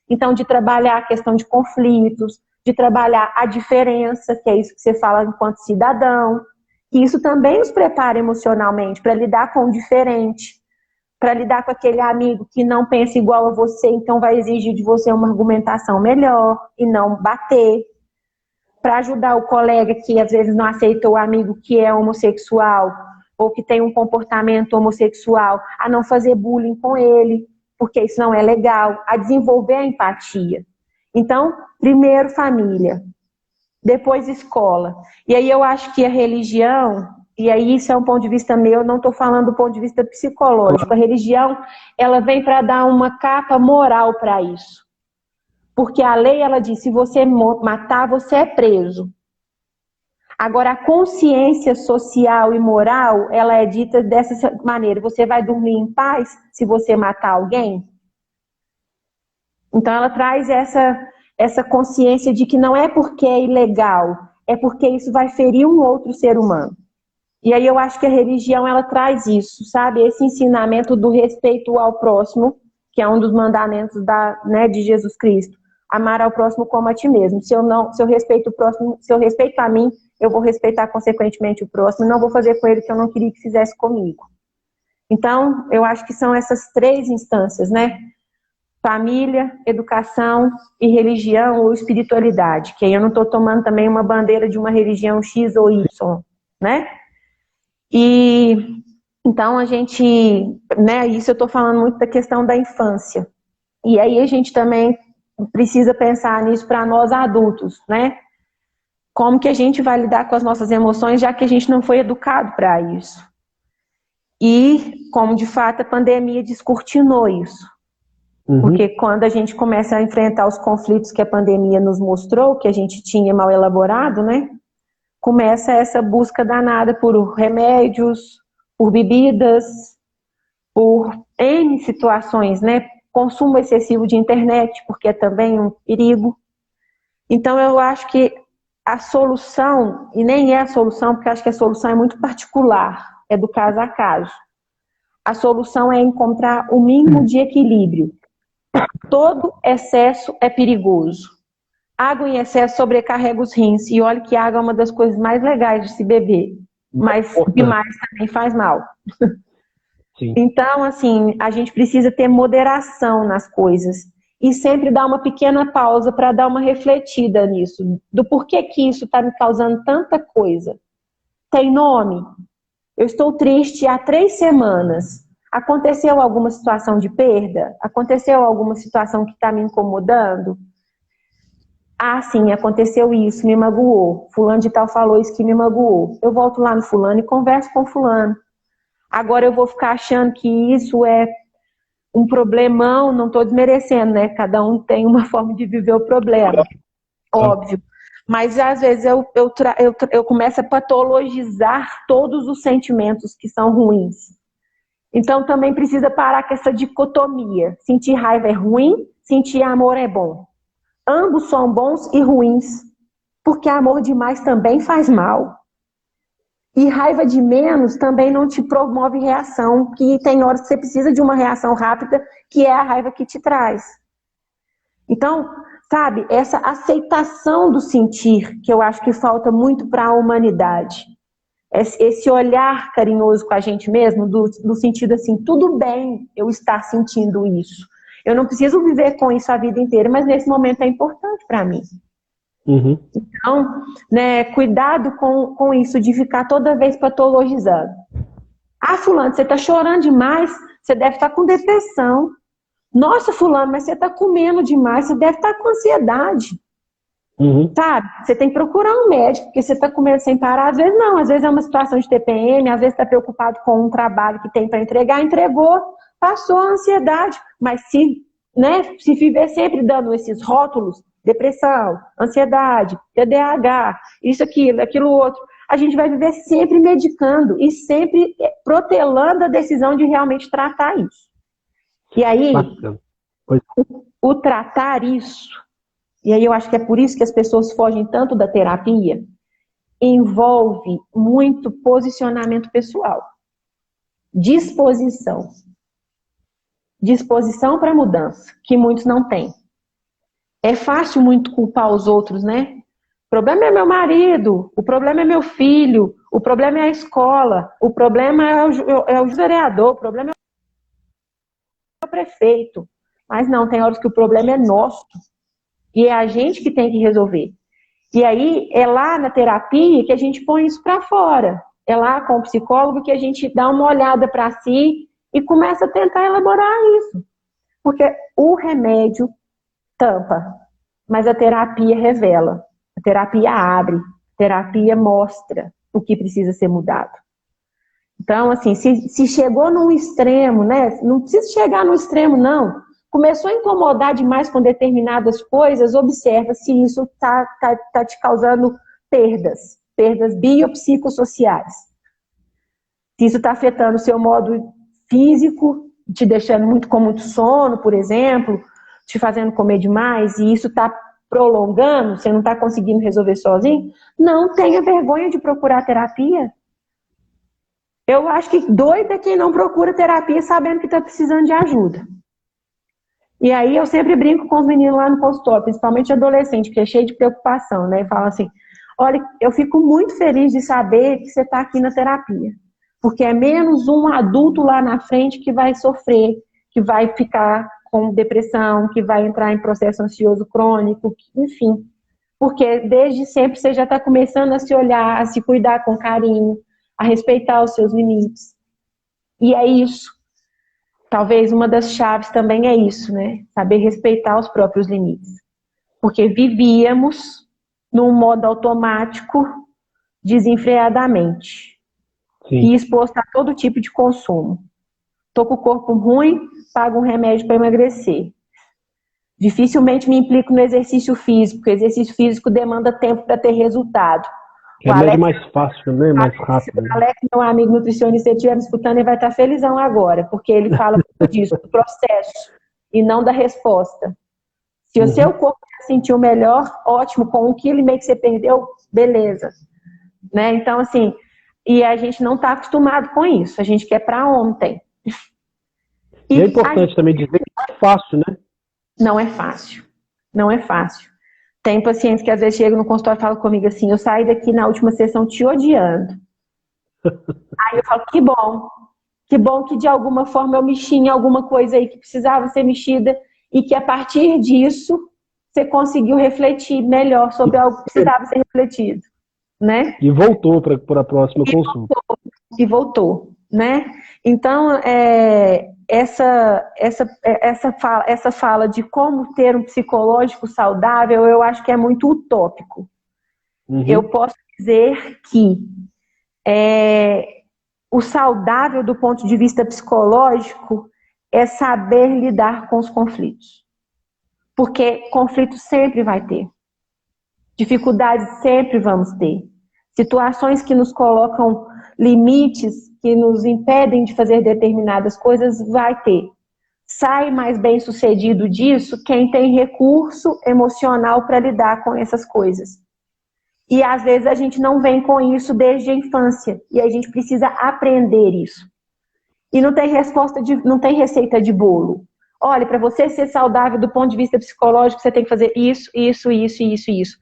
Então, de trabalhar a questão de conflitos, de trabalhar a diferença, que é isso que você fala enquanto cidadão, que isso também nos prepara emocionalmente para lidar com o diferente, para lidar com aquele amigo que não pensa igual a você, então vai exigir de você uma argumentação melhor e não bater. Para ajudar o colega que às vezes não aceita o amigo que é homossexual ou que tem um comportamento homossexual, a não fazer bullying com ele, porque isso não é legal, a desenvolver a empatia. Então, primeiro família, depois escola. E aí eu acho que a religião, e aí isso é um ponto de vista meu, não estou falando do ponto de vista psicológico, a religião, ela vem para dar uma capa moral para isso. Porque a lei, ela diz, se você matar, você é preso. Agora, a consciência social e moral, ela é dita dessa maneira. Você vai dormir em paz se você matar alguém? Então, ela traz essa consciência de que não é porque é ilegal, é porque isso vai ferir um outro ser humano. E aí eu acho que a religião, ela traz isso, sabe? Esse ensinamento do respeito ao próximo, que é um dos mandamentos de Jesus Cristo. Amar ao próximo como a ti mesmo. Se eu respeito o próximo, se eu respeito a mim, eu vou respeitar consequentemente o próximo, não vou fazer com ele o que eu não queria que fizesse comigo. Então, eu acho que são essas três instâncias, né? Família, educação e religião ou espiritualidade, que aí eu não estou tomando também uma bandeira de uma religião X ou Y, né? E então a gente, né, isso eu estou falando muito da questão da infância. E aí a gente também precisa pensar nisso para nós adultos, né? Como que a gente vai lidar com as nossas emoções, já que a gente não foi educado para isso. E como de fato a pandemia descortinou isso, Porque quando a gente começa a enfrentar os conflitos que a pandemia nos mostrou, que a gente tinha mal elaborado, né? Começa essa busca danada por remédios, por bebidas, por N situações, né? Consumo excessivo de internet, porque é também um perigo. Então, eu acho que a solução, e nem é a solução, porque eu acho que a solução é muito particular, é do caso a caso. A solução é encontrar o mínimo de equilíbrio. Todo excesso é perigoso. Água em excesso sobrecarrega os rins. E olha que água é uma das coisas mais legais de se beber. Mas demais também faz mal. Sim. Então, assim, a gente precisa ter moderação nas coisas. E sempre dar uma pequena pausa para dar uma refletida nisso. Do porquê que isso está me causando tanta coisa. Tem nome? Eu estou triste há 3 semanas. Aconteceu alguma situação de perda? Aconteceu alguma situação que está me incomodando? Ah, sim, aconteceu isso, me magoou. Fulano de tal falou isso que me magoou. Eu volto lá no fulano e converso com o fulano. Agora eu vou ficar achando que isso é um problemão, não estou desmerecendo, né? Cada um tem uma forma de viver o problema, óbvio. Mas às vezes eu começo a patologizar todos os sentimentos que são ruins. Então também precisa parar com essa dicotomia. Sentir raiva é ruim, sentir amor é bom. Ambos são bons e ruins, porque amor demais também faz mal. E raiva de menos também não te promove reação, que tem horas que você precisa de uma reação rápida, que é a raiva que te traz. Então, sabe, essa aceitação do sentir, que eu acho que falta muito para a humanidade. Esse olhar carinhoso com a gente mesmo, do sentido assim, tudo bem eu estar sentindo isso. Eu não preciso viver com isso a vida inteira, mas nesse momento é importante para mim. Então, né, cuidado com isso, de ficar toda vez patologizando. Ah, fulano, você está chorando demais, você deve estar com depressão. Nossa, fulano, mas você está comendo demais, você deve estar com ansiedade. Sabe? Você tem que procurar um médico, porque você está comendo sem parar. Às vezes não, às vezes é uma situação de TPM, às vezes está preocupado com um trabalho que tem para entregar, entregou, passou a ansiedade. Mas se viver sempre dando esses rótulos, depressão, ansiedade, TDAH, isso, aquilo outro, a gente vai viver sempre medicando e sempre protelando a decisão de realmente tratar isso. E aí, o tratar isso, e aí eu acho que é por isso que as pessoas fogem tanto da terapia, envolve muito posicionamento pessoal. Disposição. Disposição para mudança, que muitos não têm. É fácil muito culpar os outros, né? O problema é meu marido, o problema é meu filho, o problema é a escola, o problema é o vereador, o problema é o prefeito. Mas não, tem horas que o problema é nosso. E é a gente que tem que resolver. E aí, é lá na terapia que a gente põe isso para fora. É lá com o psicólogo que a gente dá uma olhada para si e começa a tentar elaborar isso. Porque o remédio tampa, mas a terapia revela. A terapia abre, a terapia mostra o que precisa ser mudado. Então, assim, se chegou num extremo, né? Não precisa chegar no extremo, não. Começou a incomodar demais com determinadas coisas, observa se isso tá te causando perdas biopsicossociais. Se isso está afetando o seu modo físico, te deixando com muito sono, por exemplo, te fazendo comer demais, e isso está prolongando, você não está conseguindo resolver sozinho, não tenha vergonha de procurar terapia. Eu acho que doido é quem não procura terapia sabendo que está precisando de ajuda. E aí eu sempre brinco com os meninos lá no consultório, principalmente adolescente, que é cheio de preocupação, né? E falo assim, olha, eu fico muito feliz de saber que você está aqui na terapia. Porque é menos um adulto lá na frente que vai sofrer, que vai ficar com depressão, que vai entrar em processo ansioso crônico, enfim. Porque desde sempre você já está começando a se olhar, a se cuidar com carinho, a respeitar os seus limites. E é isso. Talvez uma das chaves também é isso, né? Saber respeitar os próprios limites. Porque vivíamos num modo automático, desenfreadamente. Sim. E exposto a todo tipo de consumo. Tô com o corpo ruim, pago um remédio para emagrecer. Dificilmente me implico no exercício físico, porque o exercício físico demanda tempo para ter resultado. O Remédio Alex, mais fácil, né? Mais se rápido. o Alex, meu amigo nutricionista, estiver me escutando, ele vai estar felizão agora, porque ele fala muito disso, do processo e não da resposta. Se o seu corpo já sentiu melhor, ótimo, com 1,5 kg que você perdeu, beleza. Né? Então, assim, e a gente não está acostumado com isso, a gente quer para ontem. E é importante também dizer que não é fácil, né? Não é fácil, não é fácil. Tem pacientes que às vezes chegam no consultório e falam comigo assim, eu saí daqui na última sessão te odiando. Aí eu falo, que bom que de alguma forma eu mexi em alguma coisa aí que precisava ser mexida e que a partir disso você conseguiu refletir melhor sobre algo que precisava ser refletido, né? E voltou para a próxima consulta. E voltou, né? Então, essa fala de como ter um psicológico saudável, eu acho que é muito utópico. Eu posso dizer que o saudável do ponto de vista psicológico é saber lidar com os conflitos. Porque conflito sempre vai ter. Dificuldades sempre vamos ter. Situações que nos colocam limites, que nos impedem de fazer determinadas coisas, vai ter. Sai mais bem sucedido disso quem tem recurso emocional para lidar com essas coisas. E às vezes a gente não vem com isso desde a infância. E a gente precisa aprender isso. E não tem não tem receita de bolo. Olha, para você ser saudável do ponto de vista psicológico, você tem que fazer isso, isso, isso, isso, isso.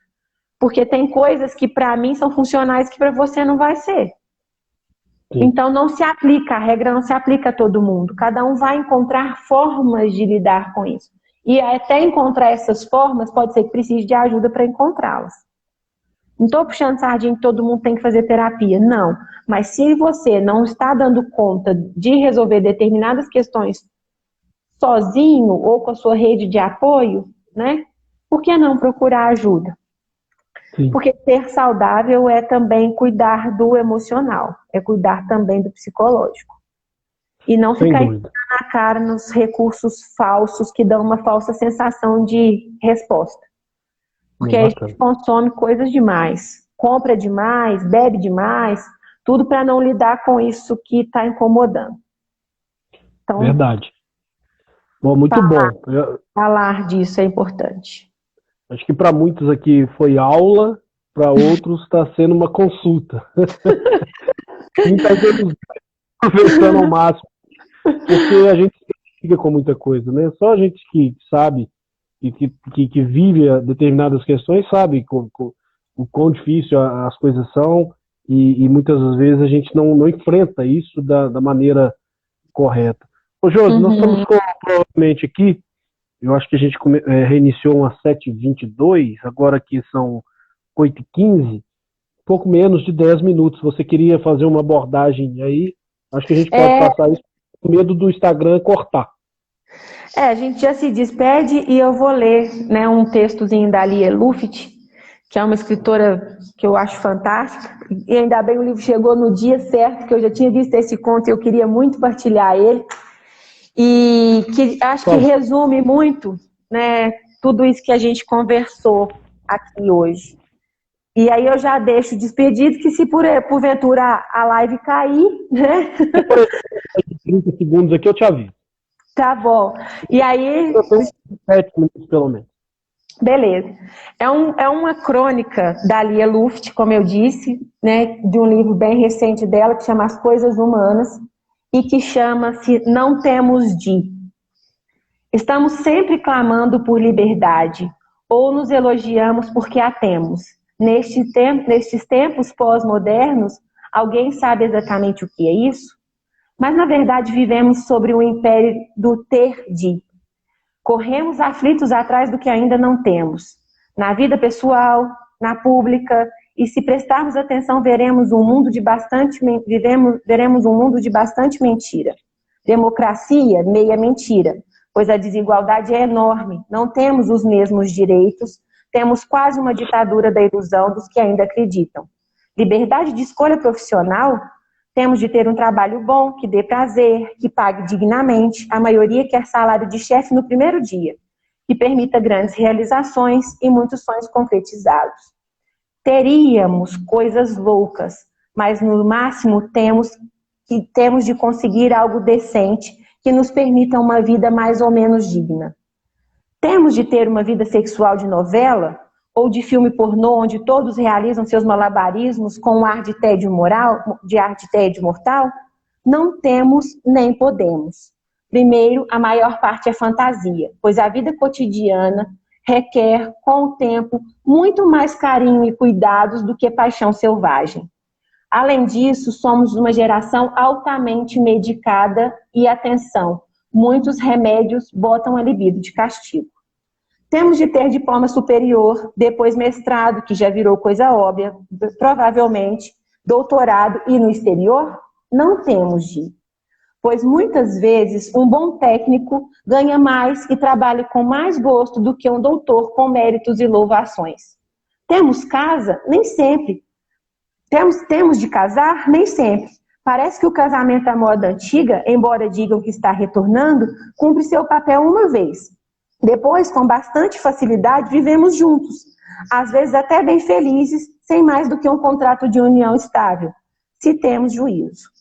Porque tem coisas que para mim são funcionais que para você não vai ser. Sim. Então não se aplica, a regra não se aplica a todo mundo. Cada um vai encontrar formas de lidar com isso. E até encontrar essas formas, pode ser que precise de ajuda para encontrá-las. Não estou puxando sardinha que todo mundo tem que fazer terapia, não. Mas se você não está dando conta de resolver determinadas questões sozinho ou com a sua rede de apoio, né? Por que não procurar ajuda? Sim. Porque ser saudável é também cuidar do emocional, é cuidar também do psicológico. E não ficar na cara nos recursos falsos que dão uma falsa sensação de resposta. Porque aí a gente consome coisas demais, compra demais, bebe demais, tudo para não lidar com isso que está incomodando. Então, verdade. Bom, muito bom. Falar disso é importante. Acho que para muitos aqui foi aula, para outros está sendo uma consulta. Quem está aproveitando ao máximo, porque a gente fica com muita coisa, né? Só a gente que sabe e que vive determinadas questões sabe o quão difícil as coisas são e muitas vezes a gente não enfrenta isso da maneira correta. Ô, Josi, nós estamos provavelmente aqui, eu acho que a gente reiniciou às 7h22, agora aqui são 8h15, pouco menos de 10 minutos. Você queria fazer uma abordagem aí? Acho que a gente pode passar isso com medo do Instagram cortar. A gente já se despede e eu vou ler, né, um textozinho da Lia Luft, que é uma escritora que eu acho fantástica, e ainda bem o livro chegou no dia certo, que eu já tinha visto esse conto e eu queria muito partilhar ele, e que acho que resume muito, né, tudo isso que a gente conversou aqui hoje. E aí eu já deixo despedido que se porventura a live cair, né? 30 segundos aqui eu te aviso. Tá bom. E aí... 7 minutos pelo menos. Beleza. É uma crônica da Lia Luft, como eu disse, né, de um livro bem recente dela, que chama As Coisas Humanas, e que chama-se Não Temos de. Estamos sempre clamando por liberdade, ou nos elogiamos porque a temos. Nestes tempos pós-modernos, alguém sabe exatamente o que é isso? Mas, na verdade, vivemos sobre o império do ter de. Corremos aflitos atrás do que ainda não temos. Na vida pessoal, na pública, e se prestarmos atenção, veremos um mundo de bastante mentira. Democracia, meia mentira, pois a desigualdade é enorme. Não temos os mesmos direitos, temos quase uma ditadura da ilusão dos que ainda acreditam. Liberdade de escolha profissional? Temos de ter um trabalho bom, que dê prazer, que pague dignamente. A maioria quer salário de chefe no primeiro dia. que permita grandes realizações e muitos sonhos concretizados. Teríamos coisas loucas, mas no máximo temos de conseguir algo decente que nos permita uma vida mais ou menos digna. Temos de ter uma vida sexual de novela ou de filme pornô onde todos realizam seus malabarismos com um ar de tédio mortal? Não temos nem podemos. Primeiro, a maior parte é fantasia, pois a vida cotidiana requer, com o tempo, muito mais carinho e cuidados do que paixão selvagem. Além disso, somos uma geração altamente medicada e, atenção, muitos remédios botam a libido de castigo. Temos de ter diploma superior, depois mestrado, que já virou coisa óbvia, provavelmente doutorado, e no exterior? Não temos de. Pois muitas vezes um bom técnico ganha mais e trabalha com mais gosto do que um doutor com méritos e louvações. Temos casa? Nem sempre. Temos de casar? Nem sempre. Parece que o casamento à moda antiga, embora digam que está retornando, cumpre seu papel uma vez. Depois, com bastante facilidade, vivemos juntos, às vezes até bem felizes, sem mais do que um contrato de união estável, se temos juízo.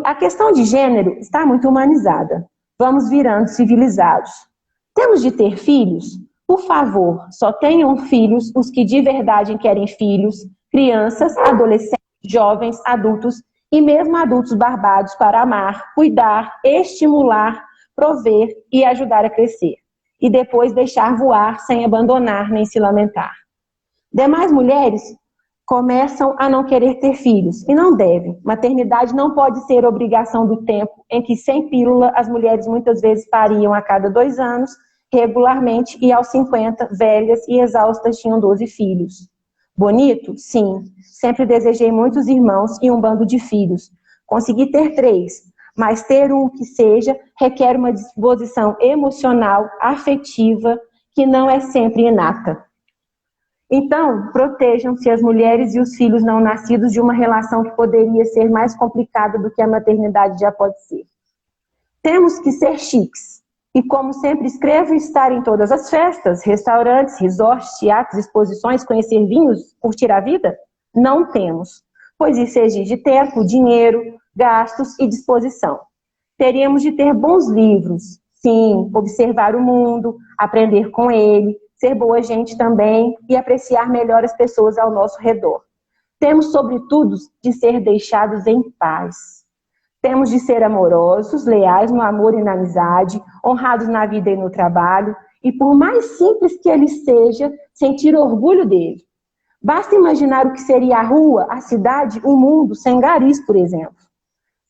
A questão de gênero está muito humanizada. Vamos virando civilizados. Temos de ter filhos? Por favor, só tenham filhos os que de verdade querem filhos, crianças, adolescentes, jovens, adultos e mesmo adultos barbados para amar, cuidar, estimular, prover e ajudar a crescer. E depois deixar voar sem abandonar nem se lamentar. Demais mulheres começam a não querer ter filhos, e não devem. Maternidade não pode ser obrigação do tempo em que, sem pílula, as mulheres muitas vezes pariam a cada 2 anos, regularmente, e aos 50, velhas e exaustas, tinham 12 filhos. Bonito? Sim. Sempre desejei muitos irmãos e um bando de filhos. Consegui ter 3, mas ter um que seja requer uma disposição emocional, afetiva, que não é sempre inata. Então, protejam-se as mulheres e os filhos não nascidos de uma relação que poderia ser mais complicada do que a maternidade já pode ser. Temos que ser chiques. E como sempre escrevo, estar em todas as festas, restaurantes, resorts, teatros, exposições, conhecer vinhos, curtir a vida? Não temos, pois isso exige tempo, dinheiro, gastos e disposição. Teríamos de ter bons livros, sim, observar o mundo, aprender com ele, ser boa gente também e apreciar melhor as pessoas ao nosso redor. Temos, sobretudo, de ser deixados em paz. Temos de ser amorosos, leais no amor e na amizade, honrados na vida e no trabalho, e por mais simples que ele seja, sentir orgulho dele. Basta imaginar o que seria a rua, a cidade, o mundo sem garis, por exemplo.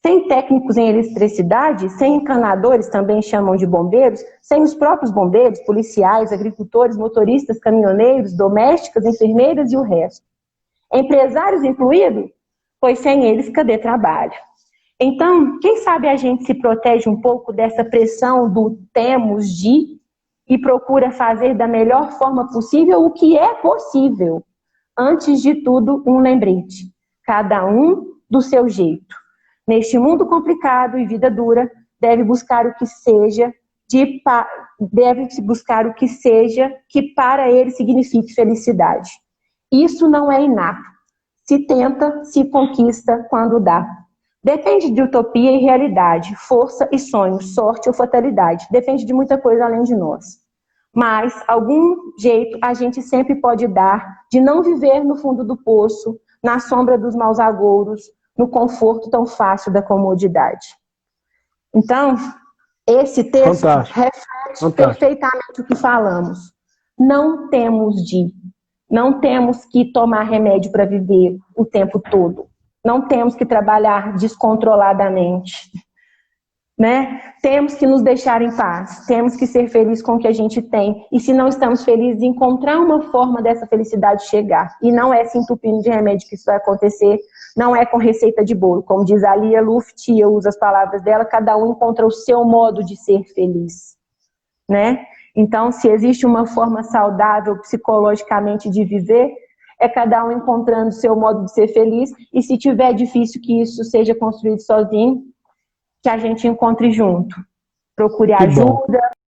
Sem técnicos em eletricidade, sem encanadores, também chamam de bombeiros, sem os próprios bombeiros, policiais, agricultores, motoristas, caminhoneiros, domésticas, enfermeiras e o resto. Empresários incluídos? Pois sem eles, cadê trabalho? Então, quem sabe a gente se protege um pouco dessa pressão do temos de e procura fazer da melhor forma possível o que é possível. Antes de tudo, um lembrete. Cada um do seu jeito. Neste mundo complicado e vida dura, deve buscar o que seja que para ele signifique felicidade. Isso não é inato. Se tenta, se conquista quando dá. Depende de utopia e realidade, força e sonho, sorte ou fatalidade. Depende de muita coisa além de nós. Mas, algum jeito, a gente sempre pode dar de não viver no fundo do poço, na sombra dos maus agouros, no conforto tão fácil da comodidade. Então, esse texto reflete perfeitamente o que falamos. Não temos que tomar remédio para viver o tempo todo. Não temos que trabalhar descontroladamente, né? Temos que nos deixar em paz, temos que ser felizes com o que a gente tem. E se não estamos felizes, encontrar uma forma dessa felicidade chegar. E não é se entupindo de remédio que isso vai acontecer, não é com receita de bolo. Como diz a Lia Luft, e eu uso as palavras dela, cada um encontra o seu modo de ser feliz, né? Então, se existe uma forma saudável psicologicamente de viver, é cada um encontrando o seu modo de ser feliz, e se tiver difícil que isso seja construído sozinho, que a gente encontre junto. Procure ajuda,